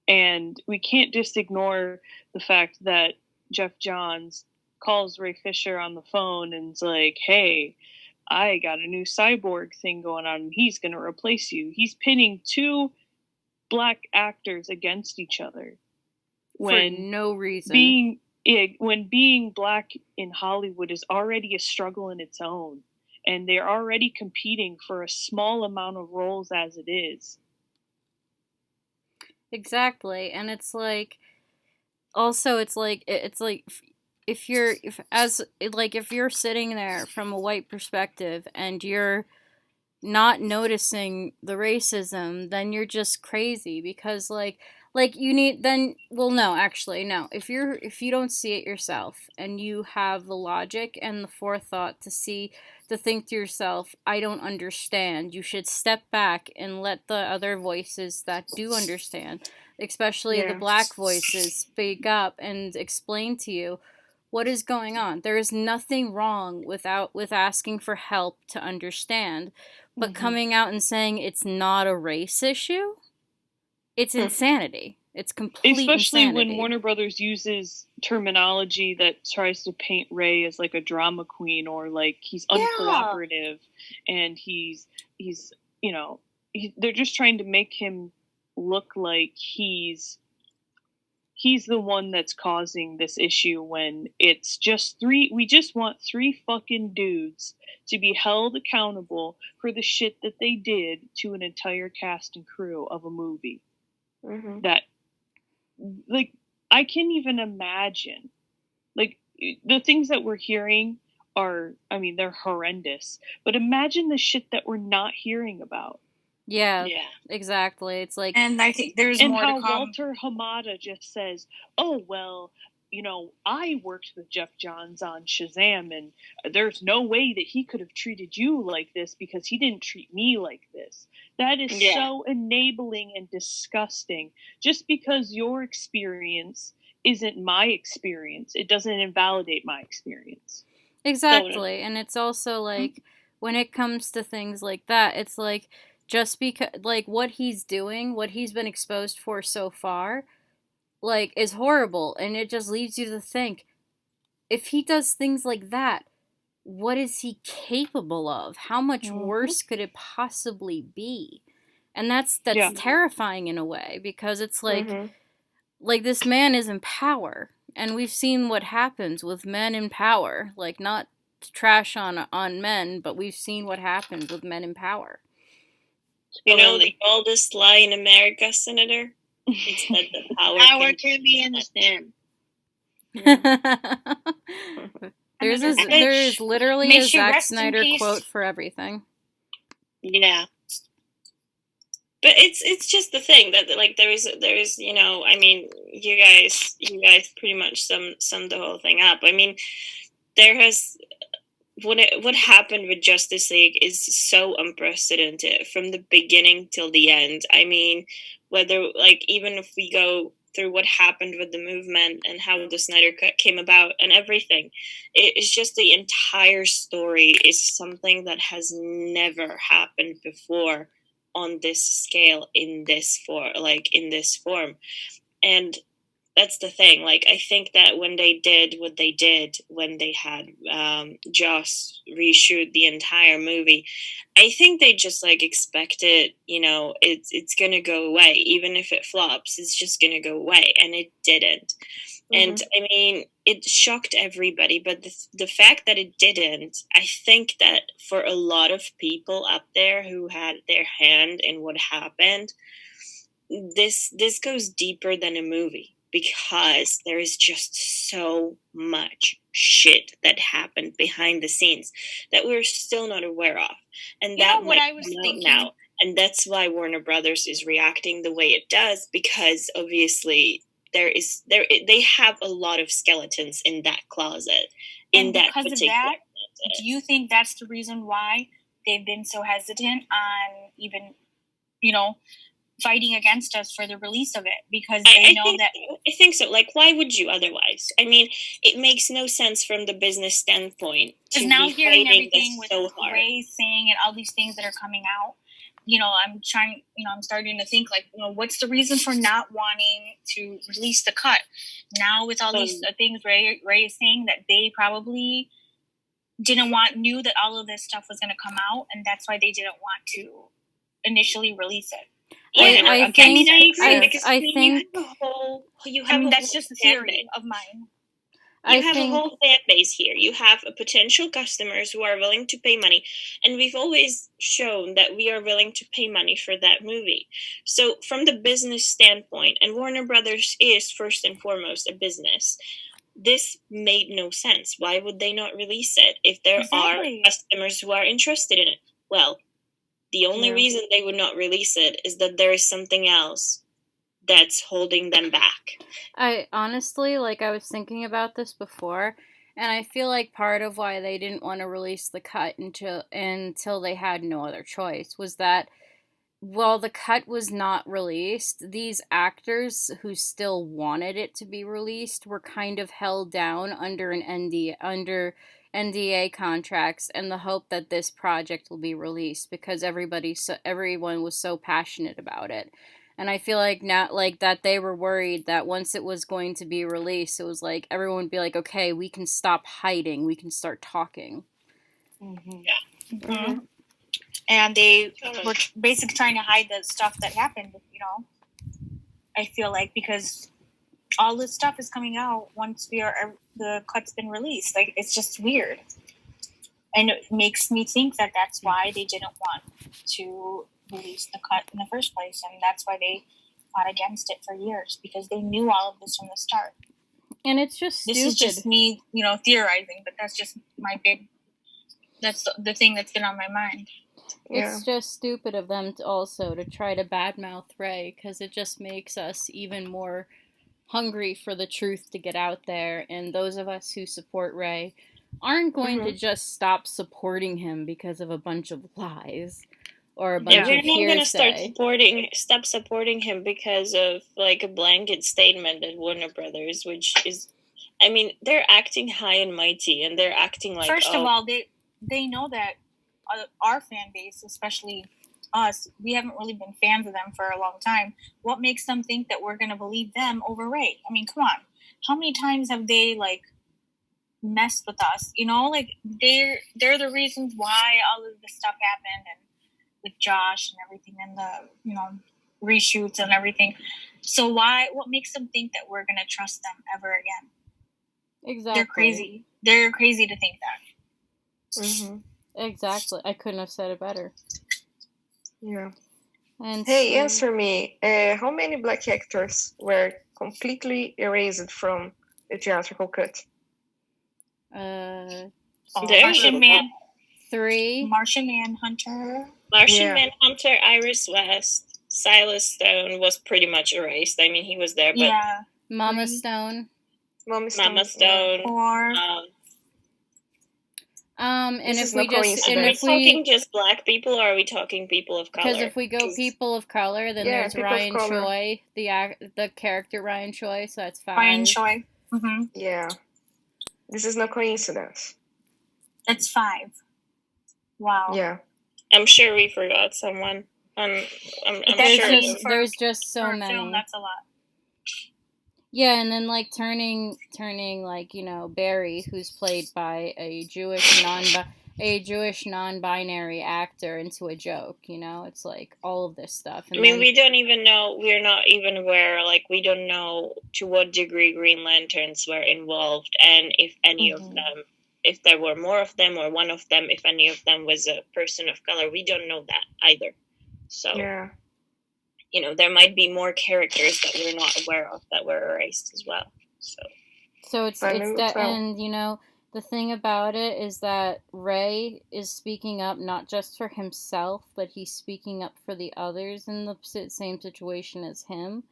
And we can't just ignore the fact that Jeff Johns calls Ray Fisher on the phone and is like, hey, I got a new cyborg thing going on, and he's going to replace you. He's pinning two Black actors against each other. For no reason. When being Black in Hollywood is already a struggle in its own, and they're already competing for a small amount of roles as it is. Exactly. And it's like, also, it's like if you're sitting there from a white perspective and you're not noticing the racism, then you're just crazy, because you need, then, well, no, actually, no. If you don't see it yourself and you have the logic and the forethought to think to yourself, I don't understand, you should step back and let the other voices that do understand, especially the Black voices, speak up and explain to you what is going on. There is nothing wrong with asking for help to understand, but coming out and saying it's not a race issue, it's insanity. It's complete Especially insanity. when Warner Brothers uses terminology that tries to paint Ray as like a drama queen, or like he's uncooperative, and he's you know, they're just trying to make him look like he's the one that's causing this issue, when it's just we just want three fucking dudes to be held accountable for the shit that they did to an entire cast and crew of a movie. That, like, I can't even imagine. Like, the things that we're hearing are, I mean, they're horrendous, but imagine the shit that we're not hearing about. Yeah, exactly. It's like, and I think there's and more how to come. Walter Hamada just says, "Oh well, you know, I worked with Jeff Johns on Shazam, and there's no way that he could have treated you like this because he didn't treat me like this." That is so enabling and disgusting. Just because your experience isn't my experience, it doesn't invalidate my experience. Exactly. And it's also like, when it comes to things like that, it's like, just because, like, what he's doing, what he's been exposed for so far, like, is horrible. And it just leads you to think, if he does things like that, what is he capable of? How much worse could it possibly be? And that's terrifying in a way, because it's like, this man is in power, and we've seen what happens with men in power. Like, not to trash on men, but we've seen what happens with men in power. You know the oldest lie in America, Senator? It's that the power can be understood. There is literally a Zack Snyder quote for everything. Yeah. But it's just the thing that like there is I mean you guys pretty much summed the whole thing up. I mean there has what happened with Justice League is so unprecedented from the beginning till the end. I mean, whether like even if we go through what happened with the movement and how the Snyder Cut came about and everything, it's just the entire story is something that has never happened before on this scale in this form. And that's the thing. Like, I think that when they did what they did, when they had Joss reshoot the entire movie, I think they just like expected, it's gonna go away. Even if it flops, it's just gonna go away, and it didn't. And I mean, it shocked everybody, but the fact that it didn't, I think that for a lot of people up there who had their hand in what happened, this goes deeper than a movie. Because there is just so much shit that happened behind the scenes that we're still not aware of. And that what I was thinking now. And that's why Warner Brothers is reacting the way it does, because obviously they have a lot of skeletons in that closet. And because of that, do you think that's the reason why they've been so hesitant on even, fighting against us for the release of it? Because they know that... I think so. Like, why would you otherwise? I mean, it makes no sense from the business standpoint. Because now hearing everything with Ray saying and all these things that are coming out, I'm starting to think, like, what's the reason for not wanting to release the cut? Now with all these things Ray is saying that they probably knew that all of this stuff was going to come out, and that's why they didn't want to initially release it. I think that's just a theory of mine. You have a whole fan base here. You have potential customers who are willing to pay money. And we've always shown that we are willing to pay money for that movie. So from the business standpoint, and Warner Brothers is first and foremost a business, this made no sense. Why would they not release it if there are customers who are interested in it? Well, the only reason they would not release it is that there is something else that's holding them back. I honestly, I was thinking about this before, and I feel like part of why they didn't want to release the cut until they had no other choice was that while the cut was not released, these actors who still wanted it to be released were kind of held down under NDA contracts and the hope that this project will be released because everyone was so passionate about it. And I feel like now, that they were worried that once it was going to be released, it was like everyone would be like, okay, we can stop hiding, we can start talking. Mm-hmm. Yeah. Mm-hmm. And they were basically trying to hide the stuff that happened, I feel like, because all this stuff is coming out once the cut's been released. Like, it's just weird. And it makes me think that that's why they didn't want to release the cut in the first place. And that's why they fought against it for years, because they knew all of this from the start. And it's just stupid. This is just me, theorizing, but that's just that's the thing that's been on my mind. Yeah. It's just stupid of them to try to badmouth Ray, because it just makes us even more hungry for the truth to get out there, and those of us who support Ray aren't going to just stop supporting him because of a bunch of lies or a bunch of hearsay. We're not going to stop supporting him because of a blanket statement at Warner Brothers, which is, I mean, they're acting high and mighty, and they're acting like... First of all, they know that our fan base, especially us, we haven't really been fans of them for a long time. What makes them think that we're going to believe them over Ray? I mean, come on. How many times have they, messed with us? They're the reasons why all of this stuff happened, and with Josh and everything, and the, reshoots and everything. So what makes them think that we're going to trust them ever again? Exactly. They're crazy. They're crazy to think that. Mm-hmm. Exactly. I couldn't have said it better. Yeah. And hey, answer me. How many black actors were completely erased from the theatrical cut? Martian Man. 3. Martian Manhunter. Martian Manhunter, Iris West, Silas Stone was pretty much erased. I mean, he was there, but Yeah. Mama Stone. Mama Stone. Mama Stone. Or And This if is we no just and Are we if talking we just black people, or are we talking people of color? because if we go people of color, then Yeah, there's people of Ryan color. Choi, the character Ryan Choi, so that's 5. Ryan Choi. Mm-hmm. Yeah. This is no coincidence. That's 5. Wow. Yeah. I'm sure we forgot someone. I'm There's sure. just there's just so For a many. film, that's a lot. Yeah, and then like turning like, Barry, who's played by a Jewish non-binary actor, into a joke. It's like all of this stuff. And I mean, then, we don't even know. We're not even aware. Like, we don't know to what degree Green Lanterns were involved, and if any of them, if there were more of them or one of them, if any of them was a person of color. We don't know that either. So, Yeah. There might be more characters that we're not aware of that were erased as well. So it's that, and the thing about it is that Ray is speaking up not just for himself, but he's speaking up for the others in the same situation as him.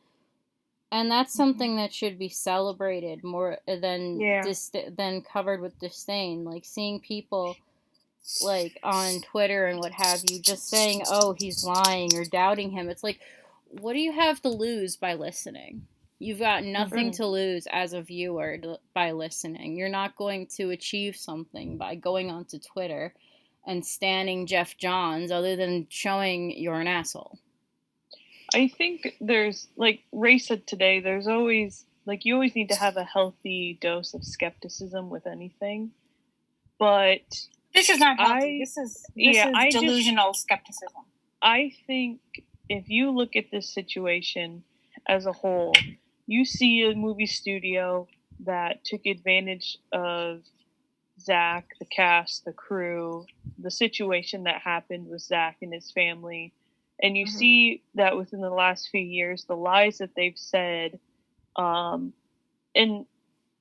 And that's something that should be celebrated more than than covered with disdain. Like seeing people like on Twitter and what have you just saying, "Oh, he's lying," or doubting him. It's like, what do you have to lose by listening? You've got nothing to lose as a viewer by listening. You're not going to achieve something by going onto Twitter and standing Jeff Johns other than showing you're an asshole. I think there's, like Ray said today, there's always, like, you always need to have a healthy dose of skepticism with anything. But this is not healthy. This is delusional skepticism. I think if you look at this situation as a whole, you see a movie studio that took advantage of Zack, the cast, the crew, the situation that happened with Zack and his family. And you see that within the last few years, the lies that they've said, and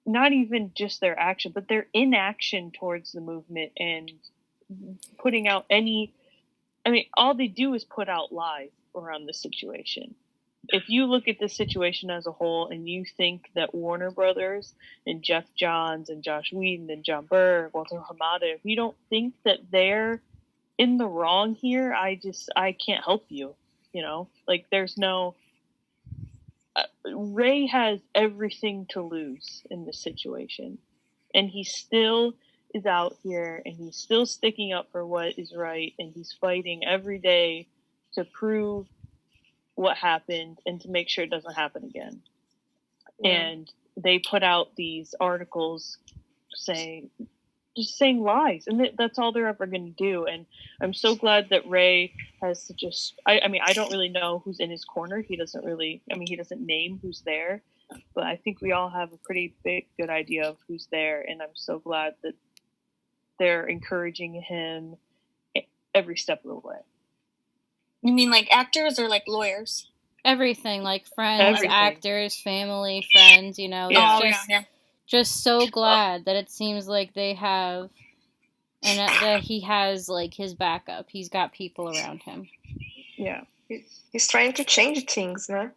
not even just their action, but their inaction towards the movement and putting out all they do is put out lies around the situation. If you look at this situation as a whole and you think that Warner Brothers and Jeff Johns and Josh Whedon and John Byrne, Walter Hamada, if you don't think that they're in the wrong here, I can't help you. Like there's no Ray has everything to lose in this situation, and he still is out here and he's still sticking up for what is right, and he's fighting every day to prove what happened and to make sure it doesn't happen again. And they put out these articles saying lies, and that's all they're ever going to do. And I'm so glad that Ray has I don't really know who's in his corner. He doesn't name who's there, but I think we all have a pretty good idea of who's there, and I'm so glad that they're encouraging him every step of the way. You mean like actors or like lawyers? Everything, like friends, actors, family, friends, Just so glad that it seems like they have, and that he has like his backup. He's got people around him. Yeah, he's trying to change things, no?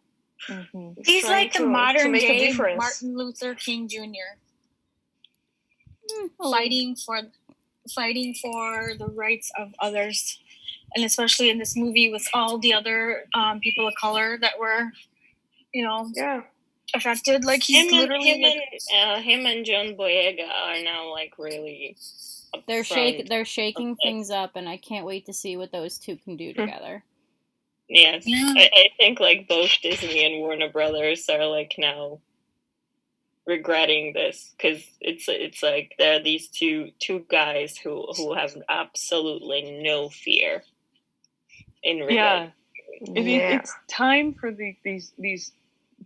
He's like the modern day Martin Luther King Jr. Fighting for the rights of others, and especially in this movie with all the other people of color that were, affected. Like he's him and John Boyega are now like really. They're shaking things up, and I can't wait to see what those two can do together. Yes, yeah. I think like both Disney and Warner Brothers are like now regretting this, because it's like there are these two guys who have absolutely no fear in real life. It's time for these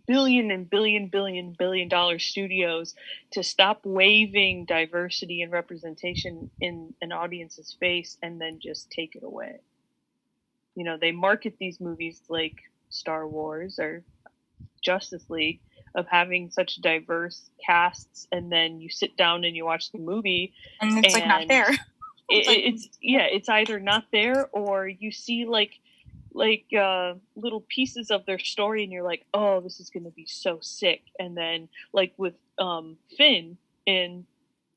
billion dollar studios to stop waving diversity and representation in an audience's face and then just take it away. They market these movies like Star Wars or Justice League of having such diverse casts, and then you sit down and you watch the movie and it's like not there. It's either not there, or you see like like little pieces of their story, and you're like, oh, this is gonna be so sick. And then like with Finn in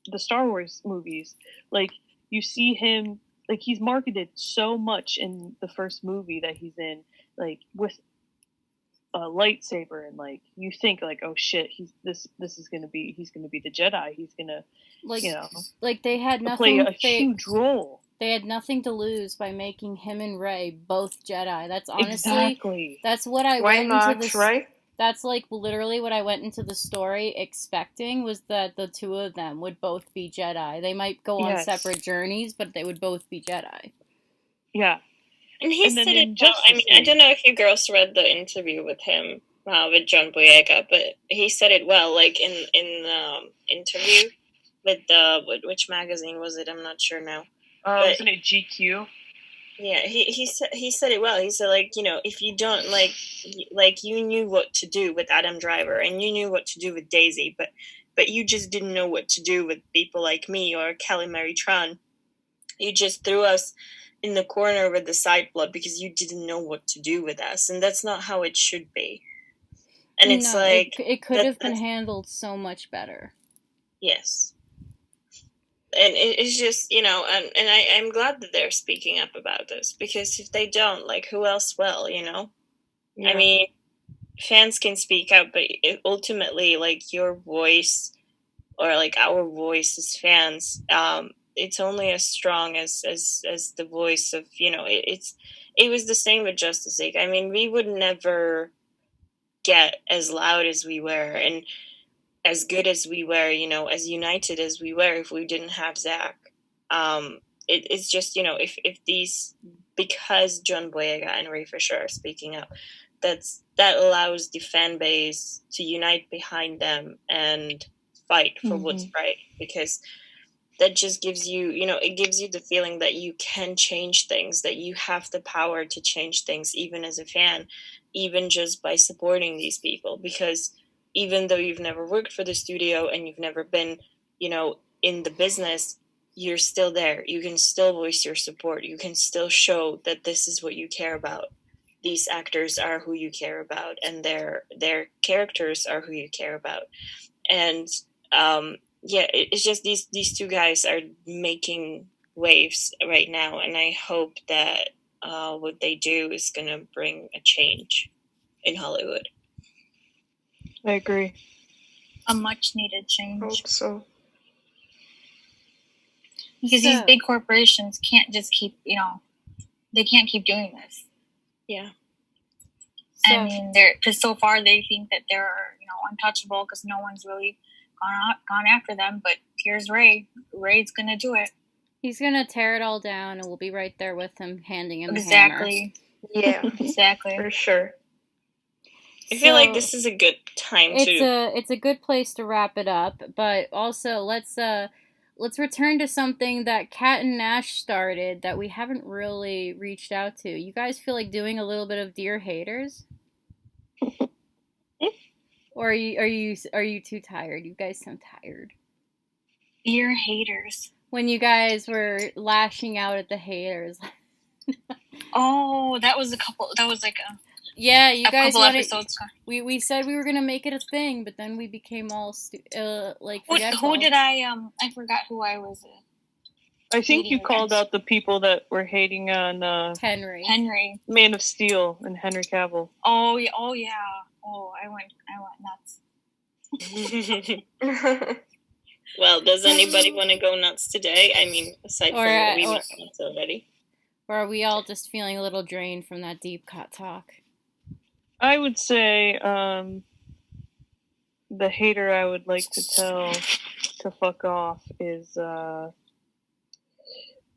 the Star Wars movies, like you see him, like he's marketed so much in the first movie that he's in, like with a lightsaber, and like you think like, oh shit, he's gonna be the Jedi. He's gonna, Like, you know, like they had play nothing. a huge role. They had nothing to lose by making him and Rey both Jedi. That's honestly, Exactly. that's what I Why went not, into this. right? That's like literally what I went into the story expecting, was that the two of them would both be Jedi. They might go on Yes. separate journeys, but they would both be Jedi. Yeah. And he And then said in it well. I Justice mean, I League- don't know if you girls read the interview with him, with John Boyega, but he said it well. Like in interview with which magazine was it? I'm not sure now. Wasn't it GQ? Yeah, he said it well. He said, like, you know, if you don't like you knew what to do with Adam Driver, and you knew what to do with Daisy, but you just didn't know what to do with people like me or Kelly Mary Tran. You just threw us in the corner with the side plot because you didn't know what to do with us, and that's not how it should be. And it's like it could have been handled so much better. Yes. And it's just, you know, and I'm glad that they're speaking up about this, because if they don't, like, who else will, you know? Yeah. I mean, fans can speak out, but ultimately, like, your voice, or like our voice as fans, it's only as strong as the voice of, you know, it was the same with Justice League. I mean, we would never get as loud as we were and as good as we were, you know, as united as we were, if we didn't have Zack. It's just, you know, if these, because John Boyega and Ray Fisher are speaking up, that allows the fan base to unite behind them and fight for what's right, because that just gives you, you know, it gives you the feeling that you can change things, that you have the power to change things, even as a fan, even just by supporting these people. Because even though you've never worked for the studio and you've never been, you know, in the business, you're still there. You can still voice your support. You can still show that this is what you care about. These actors are who you care about, and their characters are who you care about. And yeah, it's just these two guys are making waves right now, and I hope that what they do is going to bring a change in Hollywood. I agree. A much needed change. Hope so. Because these big corporations can't just keep, you know, they can't keep doing this. Yeah. I mean, because so far they think that they're, you know, untouchable because no one's really gone after them. But here's Ray. Ray's gonna do it. He's gonna tear it all down, and we'll be right there with him, handing him exactly. the hammer. Yeah, exactly, for sure. I feel like this is a good time it's a good place to wrap it up, but also let's return to something that Kat and Nash started that we haven't really reached out to. You guys feel like doing a little bit of Dear Haters? Or are you too tired? You guys sound tired. Dear Haters. When you guys were lashing out at the haters. Oh, that was like a... Yeah, you guys wanted... episodes. We said we were gonna make it a thing, but then we became all like who did I forgot who I was. I think you called out the people that were hating on Henry, Man of Steel, and Henry Cavill. Oh yeah. Oh, I went nuts. Well, does anybody want to go nuts today? I mean, aside from what we went nuts already. Or are we all just feeling a little drained from that deep cut talk? I would say the hater I would like to tell to fuck off is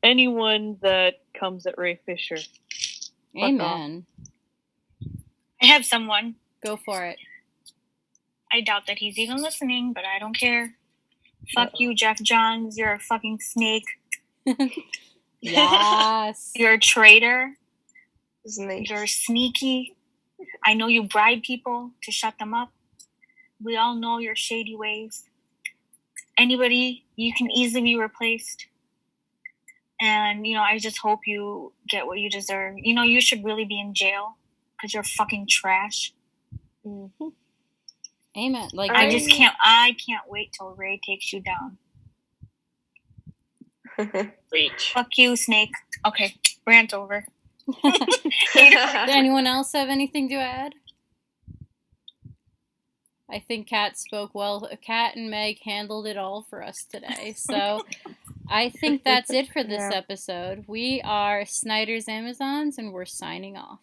anyone that comes at Ray Fisher. Amen. I have someone. Go for it. I doubt that he's even listening, but I don't care. Fuck you, Jeff Johns. You're a fucking snake. Yes. You're a traitor. Snake. You're sneaky. I know you bribe people to shut them up. We all know your shady ways. Anybody, you can easily be replaced. And, I just hope you get what you deserve. You should really be in jail because you're fucking trash. Mm-hmm. Amen. Like I can't wait till Ray takes you down. Reach. Fuck you, Snake. Okay, rant over. Anyone else have anything to add? I think Kat spoke well. Kat and Meg handled it all for us today. So I think that's it for this episode. We are Snyder's Amazons, and we're signing off.